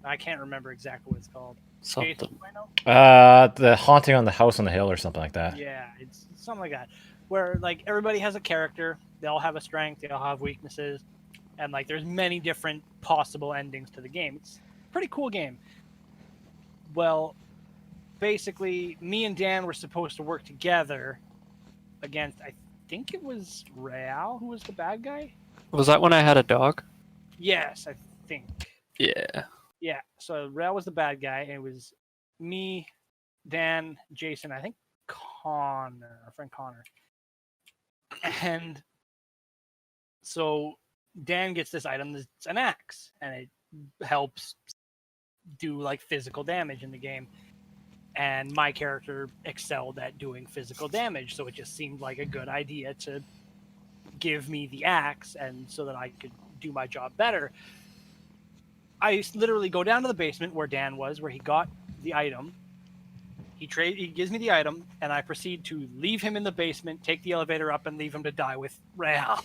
I can't remember exactly what it's called. something. Jason, do I know? The Haunting on the House on the Hill or something like that. Yeah, it's something like that. Where like everybody has a character, they all have a strength, they all have weaknesses, and like there's many different possible endings to the game. It's a pretty cool game. Well, basically, me and Dan were supposed to work together against, I think it was Real who was the bad guy. Was that when I had a dog? Yes, I think. Yeah. Yeah, so Real was the bad guy, and it was me, Dan, Jason, I think Connor, our friend Connor. And so Dan gets this item that's an axe, and it helps do like physical damage in the game. And my character excelled at doing physical damage, so it just seemed like a good idea to give me the axe, and so that I could do my job better. I literally go down to the basement where Dan was, where he got the item. He gives me the item, and I proceed to leave him in the basement, take the elevator up, and leave him to die with Real.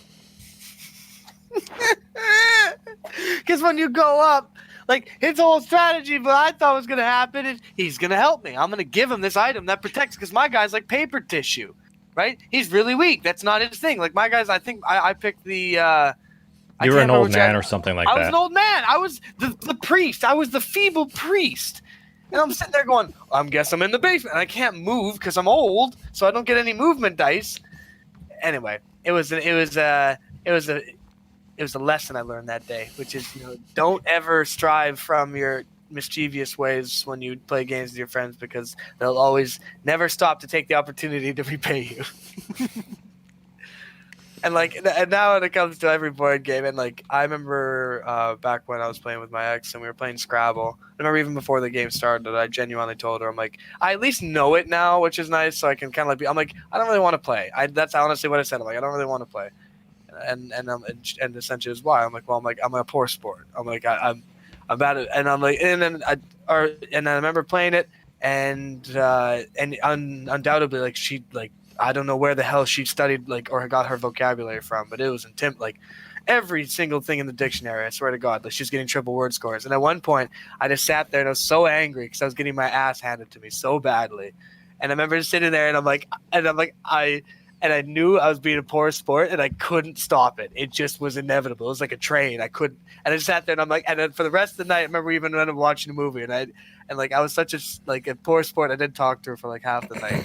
Because when you go up, like his whole strategy, what I thought was gonna happen is he's gonna help me. I'm gonna give him this item that protects. Because my guy's like paper tissue, right? He's really weak. That's not his thing. Like my guy's, I think I picked the. You were can't an remember old which man or something like I was that. an old man. I was the priest. I was the feeble priest. And I'm sitting there going, I guess I'm in the basement. And I can't move because I'm old, so I don't get any movement dice. Anyway, it was a lesson I learned that day, which is don't ever strive from your mischievous ways when you play games with your friends because they'll always never stop to take the opportunity to repay you. And now when it comes to every board game, and like I remember back when I was playing with my ex and we were playing Scrabble. I remember even before the game started, I genuinely told her, I'm like, I at least know it now, which is nice, so I can kind of I'm like, I don't really want to play. That's honestly what I said. I'm like, I don't really want to play, and essentially is why. I'm a poor sport. I'm like, I'm bad at it, and I'm like, and I remember playing it, and undoubtedly like she like. I don't know where the hell she studied or got her vocabulary from, but it was every single thing in the dictionary. I swear to God, like she's getting triple word scores. And at one point, I just sat there and I was so angry because I was getting my ass handed to me so badly. And I remember just sitting there and I knew I was being a poor sport and I couldn't stop it. It just was inevitable. It was like a train. I couldn't. And I just sat there and I'm like, and then for the rest of the night, I remember we even ended up watching a movie I was such a poor sport. I didn't talk to her for like half the night.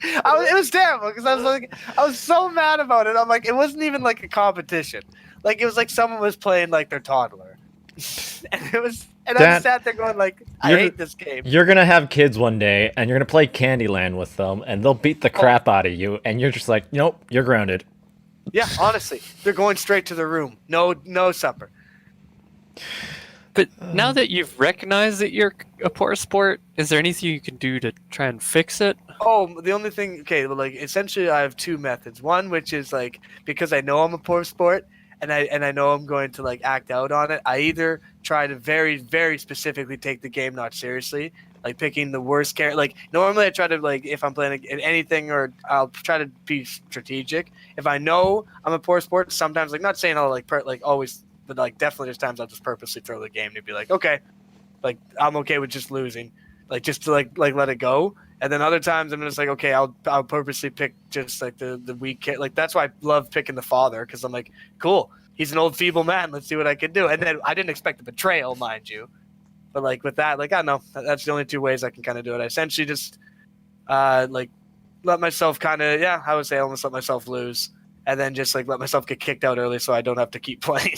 It was terrible because I was so mad about it. I'm like, it wasn't even like a competition. Like it was like someone was playing like their toddler, and I Dad, sat there going like, I you're- hate this game. You're gonna have kids one day, and you're gonna play Candyland with them, and they'll beat the crap out of you, and you're just like, nope, you're grounded. Yeah, honestly, they're going straight to the room. No supper. But now that you've recognized that you're a poor sport, is there anything you can do to try and fix it? Oh, the only thing, okay, well, like essentially, I have two methods. One, which is like because I know I'm a poor sport, and I know I'm going to like act out on it. I either try to very very specifically take the game not seriously, like picking the worst character. Like normally, I try to like if I'm playing anything, or I'll try to be strategic. If I know I'm a poor sport, sometimes like not saying I'll like always, but like definitely there's times I'll just purposely throw the game to be like, okay, like I'm okay with just losing, like just to like let it go. And then other times I'm just like, okay, I'll purposely pick just like the weak kid. Like that's why I love picking the father, because I'm like, cool, he's an old feeble man. Let's see what I can do. And then I didn't expect the betrayal, mind you, but like with that, like I don't know, that's the only two ways I can kind of do it. I essentially just like let myself kind of I would say almost let myself lose, and then just like let myself get kicked out early so I don't have to keep playing.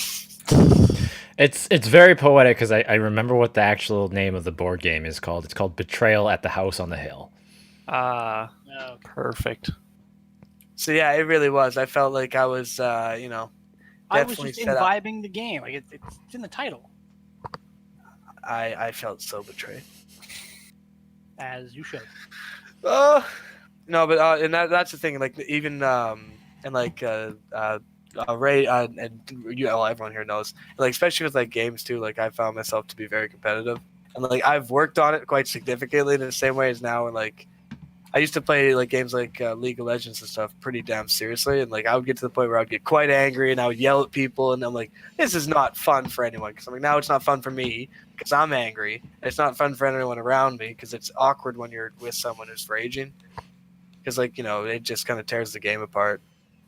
It's very poetic because I remember what the actual name of the board game is called. It's called Betrayal at the House on the Hill. Ah, No. perfect. So yeah, it really was. I felt like I was I was definitely just set up. imbibing the game. Like it's in the title, I felt so betrayed. as you should. No, but and that's the thing. Like even and like Ray and you know, everyone here knows. Like especially with like games too. Like I found myself to be very competitive, and like I've worked on it quite significantly in the same way as now. And like I used to play like games like League of Legends and stuff pretty damn seriously, and like I would get to the point where I'd get quite angry and I would yell at people, and I'm like, this is not fun for anyone. Because I'm like, now it's not fun for me because I'm angry. It's not fun for anyone around me because it's awkward when you're with someone who's raging. Because like it just kind of tears the game apart.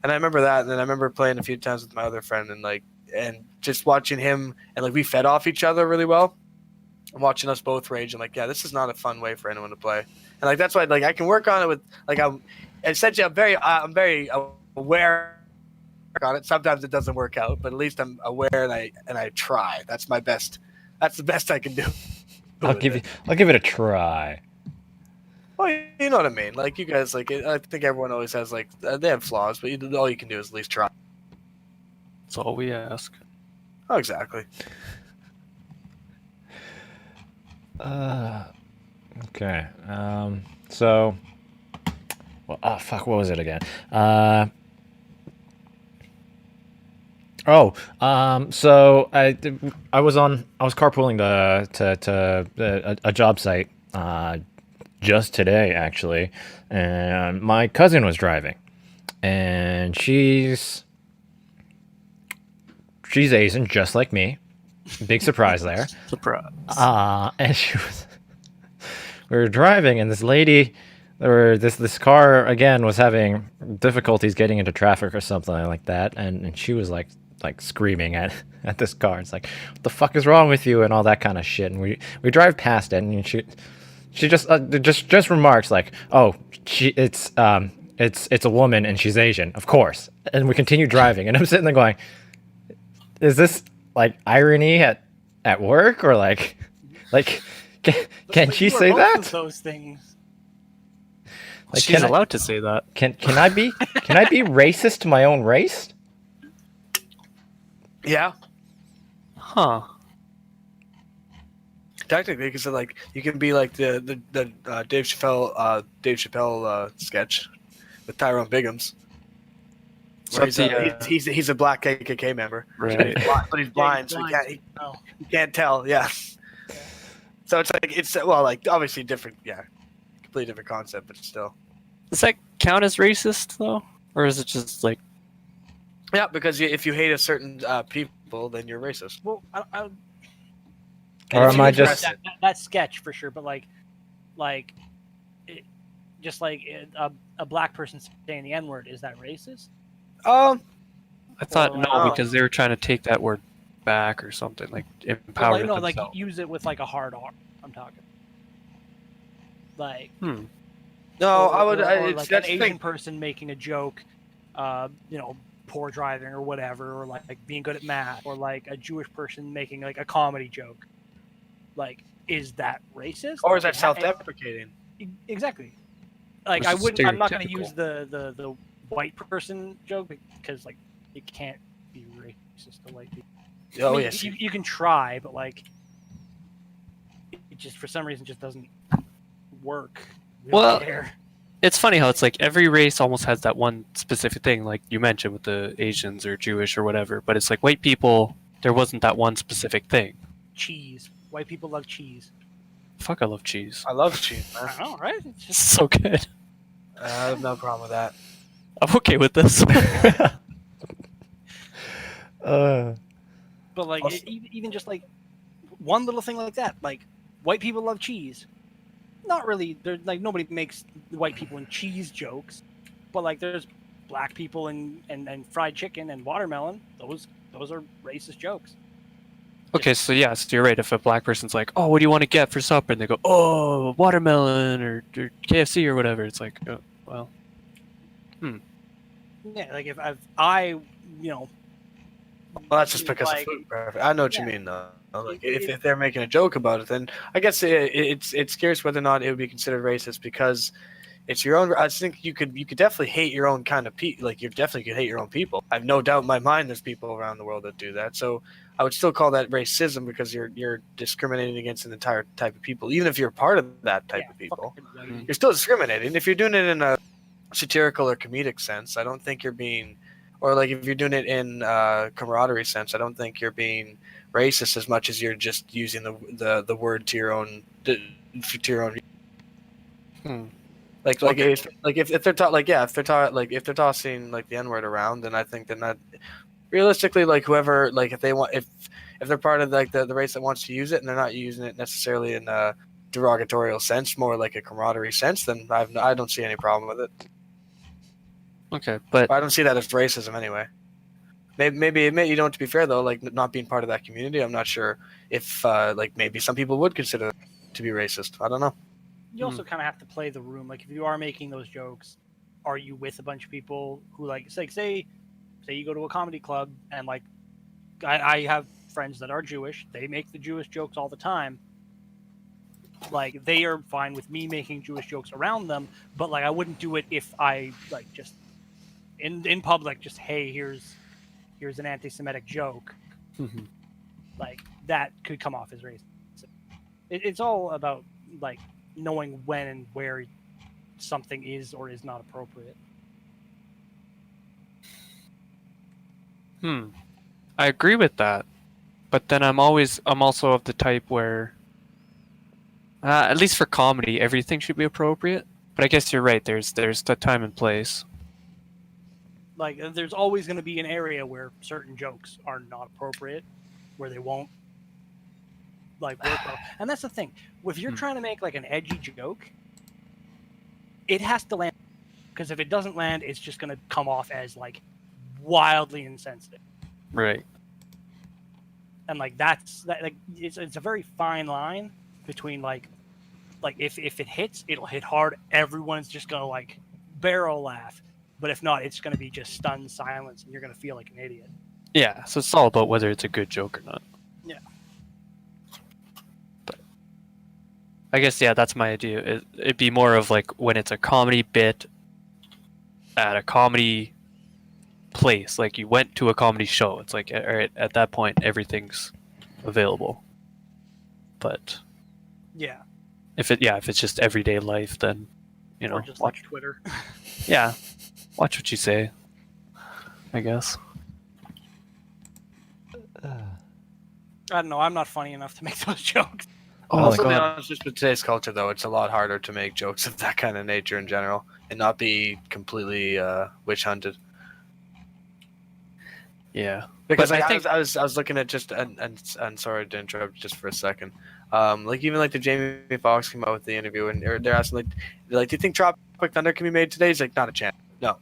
And I remember that, and then I remember playing a few times with my other friend, and just watching him, and like we fed off each other really well. And watching us both rage, and like, yeah, this is not a fun way for anyone to play. And like that's why like I can work on it with like I'm very aware on it. Sometimes it doesn't work out, but at least I'm aware and I try. That's my best. That's the best I can do. I'll give it a try. Well, you know what I mean. Like you guys, like I think everyone always has like they have flaws, but all you can do is at least try. That's all we ask. Oh, exactly. Okay. So, well, oh fuck, what was it again? So I was carpooling to a job site just today actually, and my cousin was driving, and she's Asian just like me. Big surprise there. Surprise. And we were driving, and this lady, this car again was having difficulties getting into traffic or something like that, and she was like screaming at this car. It's like, what the fuck is wrong with you, and all that kind of shit. And we drive past it, and she just remarks like, oh, it's a woman and she's Asian, of course. And we continue driving, and I'm sitting there going, is this like irony at work, or like can she say Both that? of those things. Like, She's allowed to say that. Can I be racist to my own race? Yeah, Huh. technically, because like you can be like the Dave Chappelle sketch with Tyrone Biggums. So Where he's a black KKK member, Right. but he's blind, so he can't tell. Yeah. So it's like obviously different, completely different concept, but still. Does that count as racist though, or is it just like? Yeah, because if you hate a certain people, then you're racist. Well, Or am I just that sketch for sure? But just like a black person saying the N-word, is that racist? I thought Or, no, because they were trying to take that word back or something, like empower Like, it no, themselves. like use it with like a hard R. I'm talking. Like No, I would. or It's like an that's the Asian thing. person making a joke, you know, poor driving or whatever, or like being good at math, or like a Jewish person making like a comedy joke. Like, is that racist? Or is Like, that self-deprecating? exactly. Like, Which I is wouldn't. I'm not going to stereotypical. use the white person joke because like it can't be racist to white people. Oh I mean, yes. you can try, but like it just for some reason just doesn't work. We don't Well, care. It's funny how it's like every race almost has that one specific thing, like you mentioned with the Asians or Jewish or whatever. But it's like white people, there wasn't that one specific thing. Cheese. White people love cheese. Fuck, I love cheese. I love cheese, man. I know, right? It's It's just so good. I have no problem with that. I'm okay with this. but like Also- even just like one little thing like that, like white people love cheese. Not really. There's like nobody makes white people and cheese jokes, but like there's black people and fried chicken and watermelon. Those are racist jokes. Okay, so yeah, so you're right. If a black person's like, "Oh, what do you want to get for supper?" and they go, "Oh, watermelon or KFC or whatever," it's like, oh, well, Yeah, like if I you know Well, that's just because like, of food preference. I know what you yeah. mean, though. Like, if they're making a joke about it, then I guess it's curious whether or not it would be considered racist because it's your own. I think you could definitely hate your own kind of people. Like you definitely could hate your own people. I have no doubt in my mind there's people around the world that do that. So I would still call that racism because you're discriminating against an entire type of people, even if you're part of that type yeah, of people. fucking- You're still discriminating. If you're doing it in a satirical or comedic sense, I don't think you're being, or like if you're doing it in camaraderie sense, I don't think you're being racist as much as you're just using the word to your own to your own. hmm. Like if they're if they're tossing like the N word around, then I think then that realistically like whoever like if they want if they're part of like the race that wants to use it and they're not using it necessarily in a derogatorial sense, more like a camaraderie sense, then I don't see any problem with it. Okay, but I don't see that as racism anyway. Maybe you know, to be fair though, like not being part of that community, I'm not sure if like maybe some people would consider that to be racist. I don't know. You also kind of have to play the room. Like if you are making those jokes, are you with a bunch of people who like say you go to a comedy club and like I have friends that are Jewish. They make the Jewish jokes all the time. Like they are fine with me making Jewish jokes around them, but like I wouldn't do it if I like just in public just hey here's an anti-Semitic joke. Mhm. Like that could come off as racist. It's all about like knowing when and where something is or is not appropriate. I agree with that. But then I'm also of the type where, at least for comedy, everything should be appropriate. But I guess you're right. There's the time and place. Like there's always going to be an area where certain jokes are not appropriate, where they won't like work well. And that's the thing. If you're trying to make like an edgy joke, it has to land, because if it doesn't land, it's just going to come off as like wildly insensitive. Right. And like that's that like it's a very fine line between like if it hits, it'll hit hard. Everyone's just gonna like barrel laugh, but if not, it's gonna be just stunned silence, and you're gonna feel like an idiot. Yeah. So it's all about whether it's a good joke or not. Yeah. But I guess that's my idea. It'd be more of like when it's a comedy bit at a comedy place, like you went to a comedy show. It's like at that point everything's available. But Yeah. if it's just everyday life, then Or just like Twitter. watch what you say, I guess. I don't know. I'm not funny enough to make those jokes. Oh Also, my to be god. honest, just with today's culture, though, it's a lot harder to make jokes of that kind of nature in general and not be completely witch hunted. Yeah. Because But like, I think- I was looking at just and sorry to interrupt just for a second. Like even like the Jamie Foxx came out with the interview and they're asking like do you think Tropic Thunder can be made today? He's like, not a chance. No.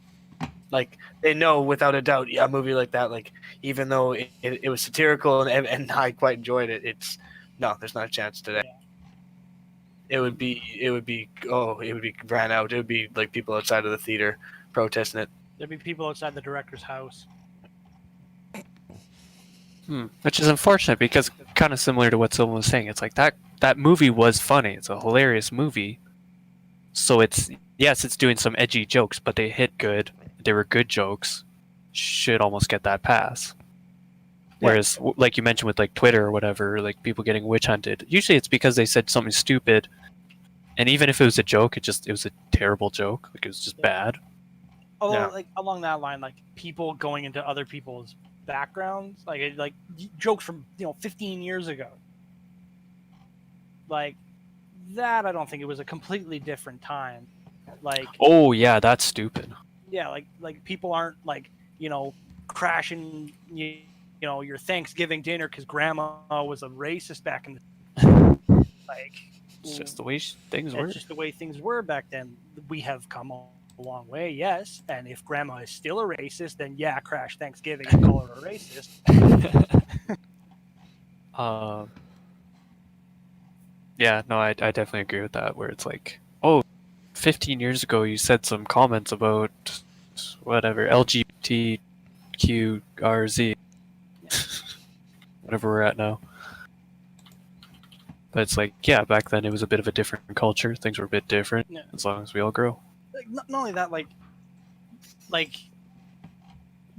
Like they know without a doubt, a movie like that, like even though it was satirical and I quite enjoyed it, it's no, there's not a chance today. it would be ran out. It would be like people outside of the theater protesting it. There'd be people outside the director's house. Which is unfortunate because kind of similar to what Sylvan was saying. It's like that movie was funny. It's a hilarious movie. So it's doing some edgy jokes, but they hit good. They were good jokes. Should almost get that pass. Whereas, like you mentioned with like Twitter or whatever, like people getting witch hunted. Usually it's because they said something stupid, and even if it was a joke, it was a terrible joke. Like it was just bad. Although, like along that line, like people going into other people's backgrounds, like jokes from 15 years ago, like that. I don't think it was a completely different time. Like, oh yeah, that's stupid. Yeah, like people aren't like crashing your Thanksgiving dinner because grandma was a racist back in the like. It's just the way things were. It's just the way things were back then. We have come a long way, yes. And if grandma is still a racist, then yeah, crash Thanksgiving and call her a racist. Yeah, no, I definitely agree with that. Where it's like, 15 years ago you said some comments about whatever LGBTQRZ, whatever we're at now. But it's like, yeah, back then it was a bit of a different culture. Things were a bit different. Yeah. As long as we all grow. Like, not only that, like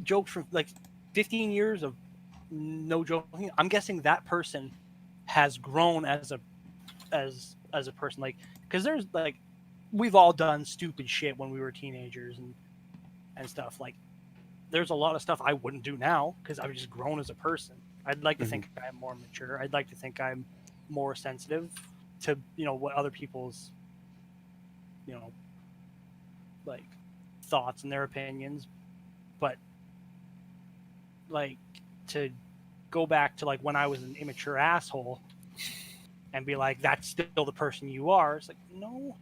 jokes from like 15 years of no joking. I'm guessing that person has grown as a person, like, because there's like we've all done stupid shit when we were teenagers and stuff. Like there's a lot of stuff I wouldn't do now because I've just grown as a person. I'd like to think I'm more mature. I'd like to think I'm more sensitive to what other people's like thoughts and their opinions. But like to go back to like when I was an immature asshole and be like, that's still the person you are. It's like, no,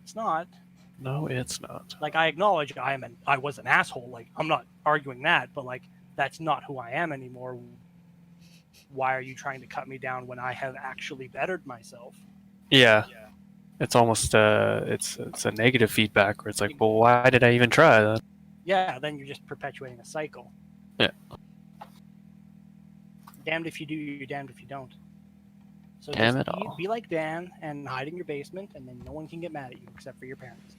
it's not. No, it's not. Like, I acknowledge I was an asshole. Like, I'm not arguing that, but like, that's not who I am anymore. Why are you trying to cut me down when I have actually bettered myself? Yeah. It's almost it's a negative feedback where it's like, well, why did I even try that? Yeah, then you're just perpetuating a cycle. Yeah. Damned if you do, you're damned if you don't. So Damn just it all. be like Dan and hide in your basement, and then no one can get mad at you except for your parents.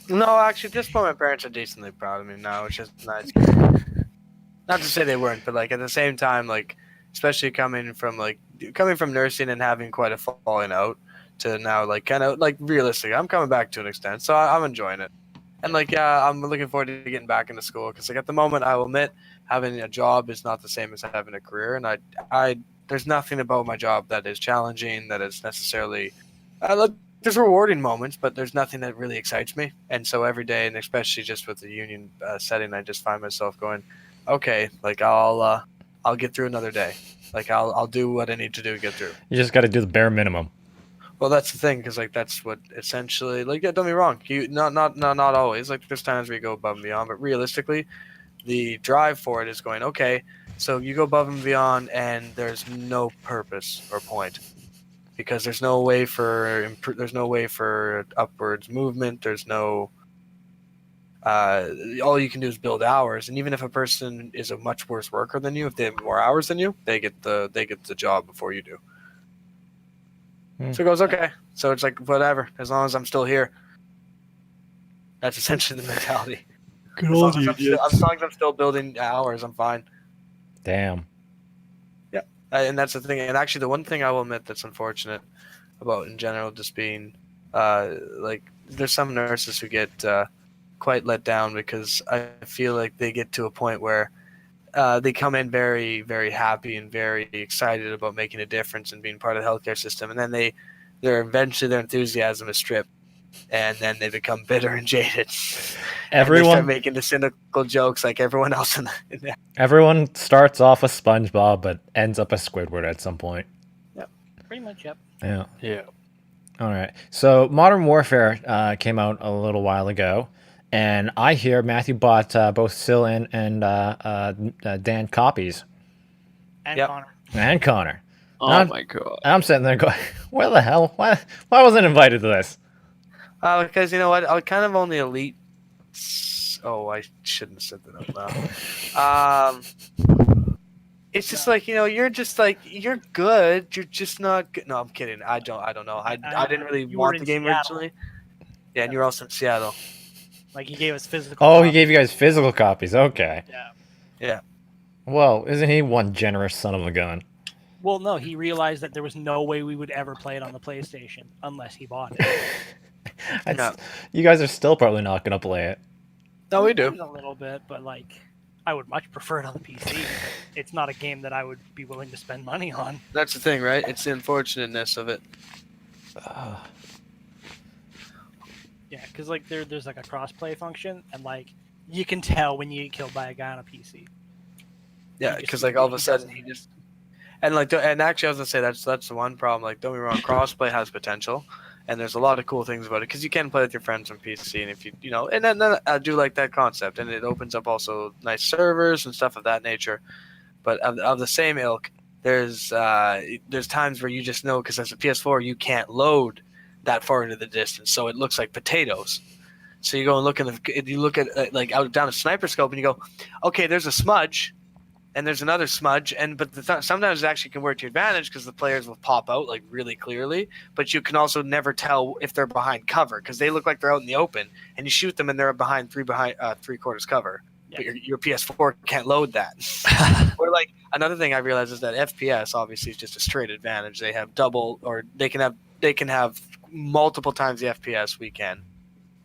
No, actually, at this point, my parents are decently proud of me now, which is nice. Not to say they weren't, but like at the same time, like especially coming from nursing and having quite a falling out to now, like kind of like realistic. I'm coming back to an extent, so I'm enjoying it. And like, yeah, I'm looking forward to getting back into school because like at the moment, I will admit, having a job is not the same as having a career, and I there's nothing about my job that is challenging, that is necessarily there's rewarding moments, but there's nothing that really excites me. And so every day, and especially just with the union setting, I just find myself going, okay, like I'll get through another day. Like I'll do what I need to do to get through. You just got to do the bare minimum. Well, that's the thing, because like that's what essentially, like, yeah, don't be wrong, you not always, like there's times where you go above and beyond, but realistically, the drive for it is going, okay, so you go above and beyond, and there's no purpose or point, because there's no way for upwards movement. There's no all you can do is build hours, and even if a person is a much worse worker than you, if they have more hours than you, they get the job before you do. So it goes, okay. So it's like, whatever, as long as I'm still here. That's essentially the mentality. Good As long as I'm still building hours, I'm fine. Damn. Yeah, and that's the thing. And actually, the one thing I will admit that's unfortunate about in general just being, like, there's some nurses who get quite let down because I feel like they get to a point where they come in very, very happy and very excited about making a difference and being part of the healthcare system, and then their enthusiasm is stripped, and then they become bitter and jaded. And they start making the cynical jokes like everyone else in there. Everyone starts off a SpongeBob, but ends up a Squidward at some point. Yep, pretty much. Yep. Yeah. Yeah. All right. So Modern Warfare came out a little while ago. And I hear Matthew bought both Sil and Dan copies. And Yep. Connor. And Connor. Oh I'm- my god. I'm sitting there going, where the hell? Why wasn't I invited to this? Because you know what? I was kind of only elite. Oh, I shouldn't have said that out loud. It's just like you're just like you're good. You're just not good. No, I'm kidding. I don't know. I didn't really You were want in the game Seattle. originally. Yeah, and you're also in Seattle. Like he gave us physical. Oh, he copies. gave you guys physical copies. Okay. Yeah. Yeah. Well, isn't he one generous son of a gun? Well, no, he realized that there was no way we would ever play it on the PlayStation unless he bought it. Yeah. You guys are still probably not gonna play it. No, we do. A little bit, but like, I would much prefer it on the PC. It's not a game that I would be willing to spend money on. That's the thing, right? It's the unfortunateness of it. Yeah, because like there's like a cross-play function, and like you can tell when you get killed by a guy on a PC. Yeah, just- because like all of a he sudden doesn't- he just and actually I was gonna say that's the one problem. Like, don't be wrong, crossplay has potential, and there's a lot of cool things about it because you can play with your friends on PC, and if and then I do like that concept, and it opens up also nice servers and stuff of that nature. But of the same ilk, there's times where you just know because as a PS4 you can't load that far into the distance, so it looks like potatoes. So you go and look at like out down a sniper scope, and you go, okay, there's a smudge. And there's another smudge, sometimes it actually can work to your advantage because the players will pop out like really clearly, but you can also never tell if they're behind cover because they look like they're out in the open, and you shoot them and they're behind three quarters cover. Yeah. But your PS4 can't load that. Or like another thing I realized is that FPS obviously is just a straight advantage. They have double, or they can have multiple times the FPS we can,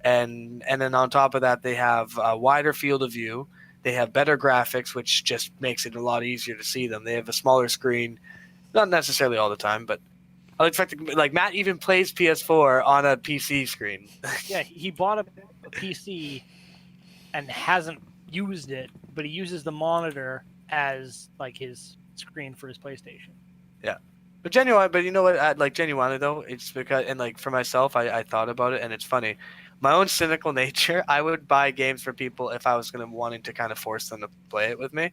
and then on top of that they have a wider field of view. They have better graphics, which just makes it a lot easier to see them. They have a smaller screen, not necessarily all the time, but I like the fact that like Matt even plays PS4 on a PC screen. Yeah, he bought a PC and hasn't used it, but he uses the monitor as like his screen for his PlayStation. But genuine, but you know what? Like genuinely though, it's because and like for myself, I thought about it, and it's funny. My own cynical nature, I would buy games for people if I was wanting to kind of force them to play it with me,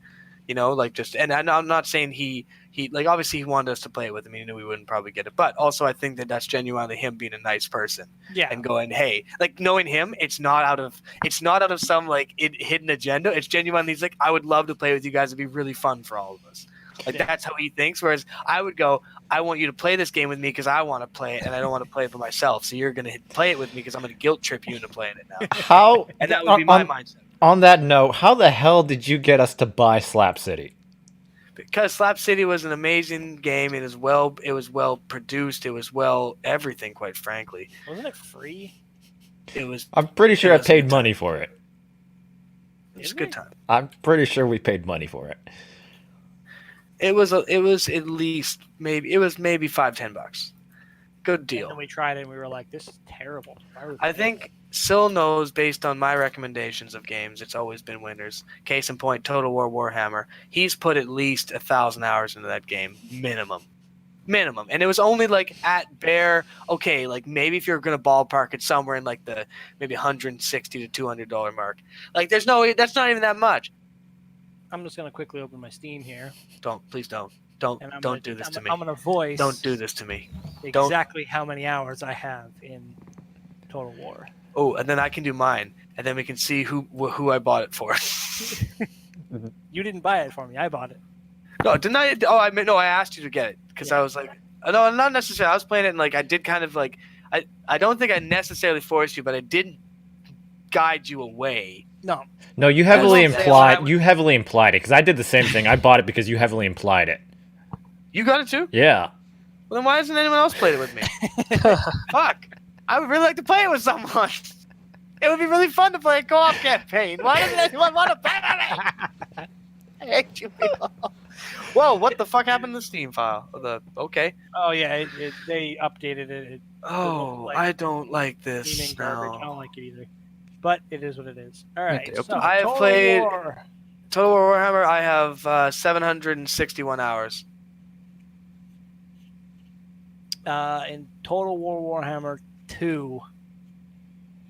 like just. And I'm not saying he like obviously he wanted us to play it with him. He knew we wouldn't probably get it, but also I think that's genuinely him being a nice person Yeah, and going, hey, like knowing him, it's not out of some like hidden agenda. It's genuinely he's like, I would love to play with you guys. It'd be really fun for all of us. Like Yeah. that's how he thinks. Whereas I would go, I want you to play this game with me because I want to play it and I don't want to play it for myself. So you're gonna play it with me because I'm gonna guilt trip you into playing it now. How? And that would be my mindset. On that note, how the hell did you get us to buy Slap City? Because Slap City was an amazing game. It was well produced. It was everything. Quite frankly, wasn't it free? it was I'm pretty sure It I was a paid good money for it. a Did good we? time. I'm pretty sure we paid money for it. It was at least maybe $5-10. Good And deal. then we tried it and we were like, this is terrible. Why would we I play think Sil knows based on my recommendations of games, it's always been winners. Case in point, Total War Warhammer. He's put at least 1,000 hours into that game, minimum. And it was only like at bare, okay, like maybe if you're gonna ballpark it somewhere in like the maybe $160 to $200 mark. Like that's not even that much. I'm just gonna quickly open my Steam here, Please don't and I'm do this to me. I'm gonna voice. Don't do this to me. Don't. exactly how many hours I have in Total War. Oh, and then I can do mine, and then we can see who I bought it for. You didn't buy it for me. I bought it. No, didn't I? Oh, I asked you to get it because I was like, no, not necessarily. I was playing it and like I did kind of like, I don't think I necessarily forced you, but I didn't guide you away. No, you heavily That's- implied. You heavily implied it because I did the same thing. I bought it because you heavily implied it. You got it too? Yeah. Well, then why hasn't anyone else played it with me? Fuck! I would really like to play it with someone. It would be really fun to play a co-op campaign. Why doesn't anyone want to play with me? I hate you people. Whoa! What the fuck happened to the Steam file? Okay. Oh yeah, they updated it. Oh, like I don't like Steaming this garbage. I now. don't like it either. But it is what it is. All right. Okay, So, I have Total played- War. Total War Warhammer. I have 761 hours. In Total War Warhammer 2,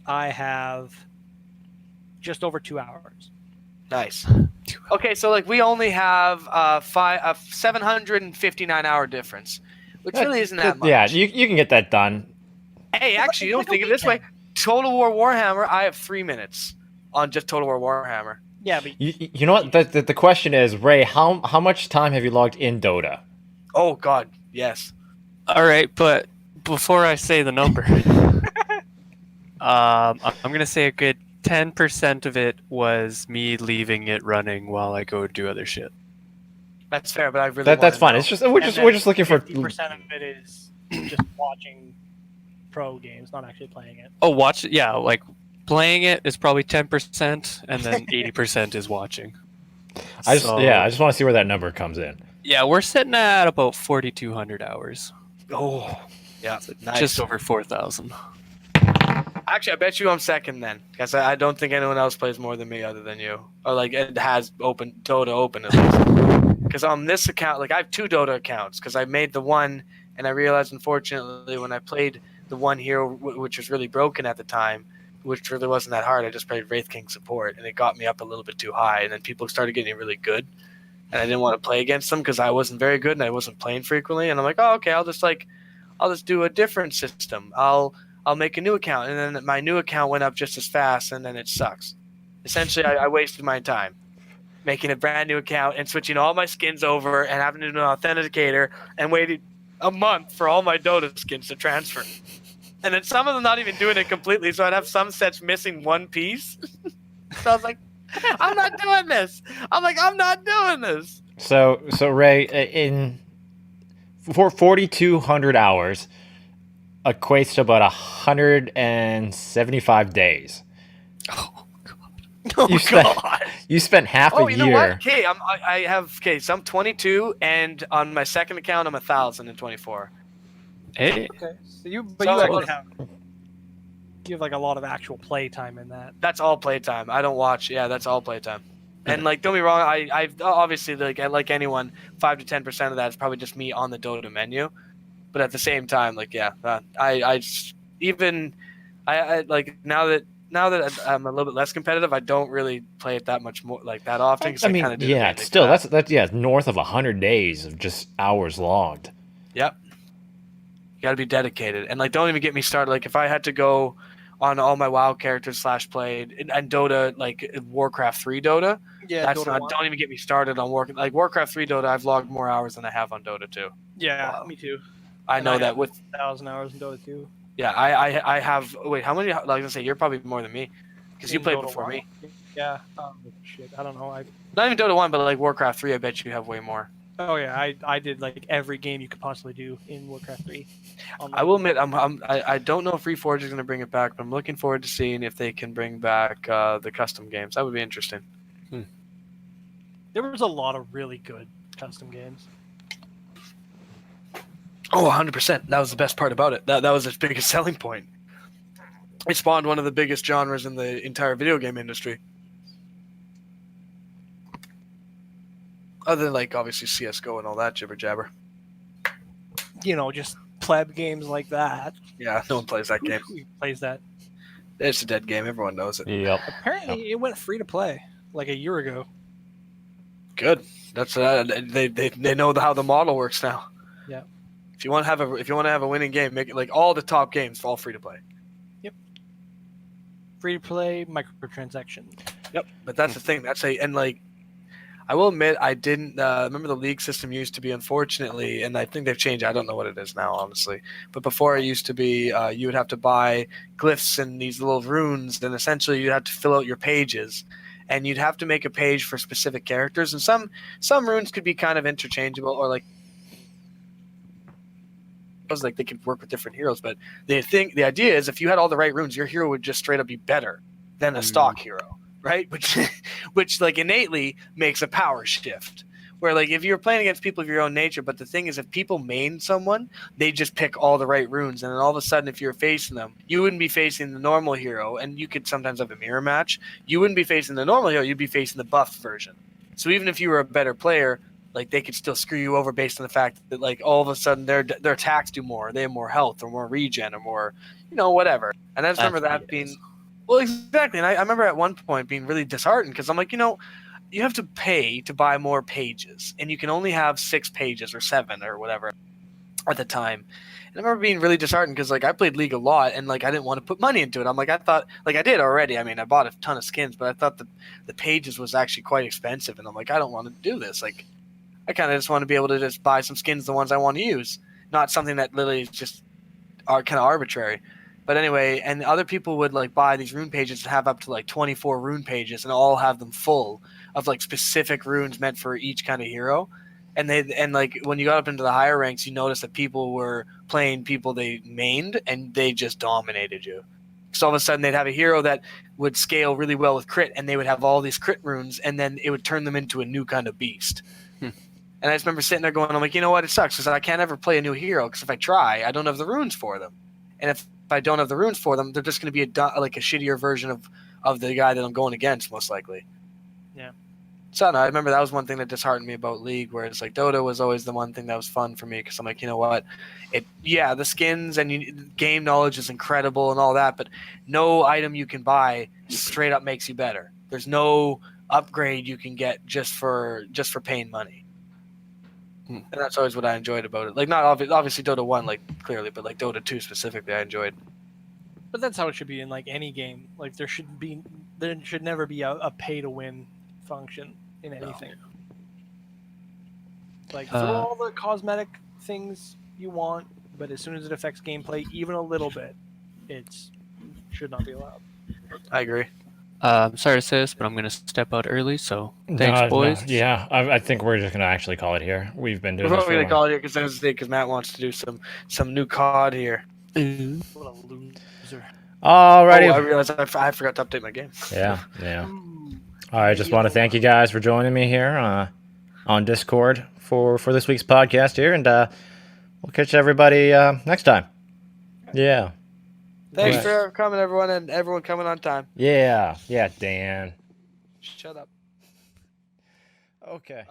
I have just over 2 hours. Nice. Okay, so like we only have 759-hour difference, which really isn't that much. Yeah, you can get that done. Hey, actually, you don't It's like a think of it this way. Total War Warhammer, I have 3 minutes on just Total War Warhammer. Yeah, but You know what? The question is, Ray, how much time have you logged in Dota? Oh God, yes. All right, but before I say the number, I'm gonna say a good 10% of it was me leaving it running while I go do other shit. That's fair, but I really That's wanna fine. know. It's just we're just looking for 50% of it is just watching pro games, not actually playing it. Oh, watch it. Yeah, like playing it is probably 10%, and then 80% is watching. I just want to see where that number comes in. Yeah, we're sitting at about 4,200 hours, Oh, yeah, nice. just over 4,000. Actually, I bet you I'm second then, because I don't think anyone else plays more than me other than you, or like it has Dota open at least. Because on this account, like I have 2 Dota accounts, because I made the one, and I realized unfortunately when I played the one hero, which was really broken at the time, which really wasn't that hard. I just played Wraith King support, and it got me up a little bit too high, and then people started getting really good, and I didn't want to play against them because I wasn't very good and I wasn't playing frequently. And I'm like, oh, okay, I'll just do a different system. I'll make a new account, and then my new account went up just as fast, and then it sucks. Essentially, I wasted my time making a brand new account and switching all my skins over and having to do an authenticator and waiting a month for all my Dota skins to transfer. And then some of them not even doing it completely, so I'd have some sets missing one piece. So I was like, I'm not doing this. I'm not doing this. So Ray, for 4,200 hours equates to about 175 days. Oh god. You spent half a Oh, you know what? year. Okay, so I'm 22, and on my second account, I'm 1,024. Hey, Okay, so you So- actually have like a lot of actual play time in that. That's all playtime. I don't watch. Yeah, that's all playtime. And like, don't be wrong. I obviously like anyone, 5 to 10% of that is probably just me on the Dota menu. But at the same time, like, yeah, I like now that I'm a little bit less competitive, I don't really play it that much more like that often. 'Cause I mean, kinda did it yeah, mainly it's for still that. that's north of 100 days of just hours logged. Yep. You got to be dedicated, and like, don't even get me started. Like, if I had to go on all my WoW characters / played and Dota, like Warcraft 3 Dota, Yeah, that's not. Don't even get me started on Warcraft 3 Dota. I've logged more hours than I have on Dota 2. Yeah, Wow. me too. I And know I that have with 1,000 hours in Dota 2. yeah. I have. Wait, how many? Like I say, you're probably more than me because you In played Dota before 1. me. Yeah. Shit. I don't know. Not even Dota 1, but like Warcraft 3. I bet you have way more. Oh yeah. I did like every game you could possibly do in Warcraft 3. I will admit, I don't know if Reforge is going to bring it back, but I'm looking forward to seeing if they can bring back the custom games. That would be interesting. There was a lot of really good custom games. Oh, 100%. That was the best part about it. That was its biggest selling point. It spawned one of the biggest genres in the entire video game industry. Other than, like, obviously CSGO and all that jibber jabber. You know, just pleb games like that. Yeah, no one plays that game. Who plays that? It's a dead game. Everyone knows it. Yep. Apparently, it went free to play like a year ago. Good. That's they know how the model works now. Yeah. If you want to have a winning game, make it like all the top games all free to play. Free to play, microtransaction. Yep. But that's the thing. I will admit, I didn't remember the league system used to be, unfortunately, and I think they've changed. I don't know what it is now, honestly. But before, it used to be you would have to buy glyphs and these little runes, and essentially you'd have to fill out your pages, and you'd have to make a page for specific characters. And some runes could be kind of interchangeable, or like they could work with different heroes. But the idea is, if you had all the right runes, your hero would just straight up be better than a stock hero. Right, which like innately makes a power shift. Where like if you're playing against people of your own nature, but the thing is, if people main someone, they just pick all the right runes, and then all of a sudden, if you're facing them, you wouldn't be facing the normal hero, and you could sometimes have a mirror match. You wouldn't be facing the normal hero; you'd be facing the buffed version. So even if you were a better player, like they could still screw you over based on the fact that like all of a sudden their attacks do more, they have more health or more regen or more, whatever. And I just remember that being. Well, exactly. And I remember at one point being really disheartened because I'm like, you have to pay to buy more pages, and you can only have 6 pages or 7 or whatever at the time. And I remember being really disheartened because like I played League a lot, and like I didn't want to put money into it. I'm like, I thought, like I did already. I mean, I bought a ton of skins, but I thought the pages was actually quite expensive, and I'm like, I don't want to do this. Like, I kind of just want to be able to just buy some skins, the ones I want to use, not something that literally is just are kind of arbitrary. But anyway, and other people would like buy these rune pages and have up to like 24 rune pages and all have them full of like specific runes meant for each kind of hero. And like when you got up into the higher ranks, you noticed that people were playing people they mained and they just dominated you. So all of a sudden they'd have a hero that would scale really well with crit, and they would have all these crit runes, and then it would turn them into a new kind of beast. And I just remember sitting there going, I'm like, you know what, it sucks because I can't ever play a new hero because if I try, I don't have the runes for them. And if I don't have the runes for them, they're just going to be like a shittier version of the guy that I'm going against, most likely. Yeah. So no, I remember that was one thing that disheartened me about League, where it's like Dota was always the one thing that was fun for me because I'm like, you know what, the skins and game knowledge is incredible and all that, but no item you can buy straight up makes you better. There's no upgrade you can get just for paying money. And that's always what I enjoyed about it. Like, not obviously Dota 1, like, clearly, but, like, Dota 2 specifically I enjoyed. But that's how it should be in, like, any game. Like, there should never be a pay-to-win function in anything. No. Like, throw all the cosmetic things you want, but as soon as it affects gameplay, even a little bit, it should not be allowed. I agree. I'm sorry to say this, but I'm going to step out early, so thanks, boys. No, yeah, I think we're just going to actually call it here. We've been doing We're this probably going to call it here because Matt wants to do some new COD here. What a loser. Alrighty. Oh, I realized I forgot to update my game. Yeah. All right, just want to thank you guys for joining me here on Discord for this week's podcast here, and we'll catch everybody next time. Yeah. Thanks for coming, everyone, and everyone coming on time. Yeah, Dan. Shut up. Okay.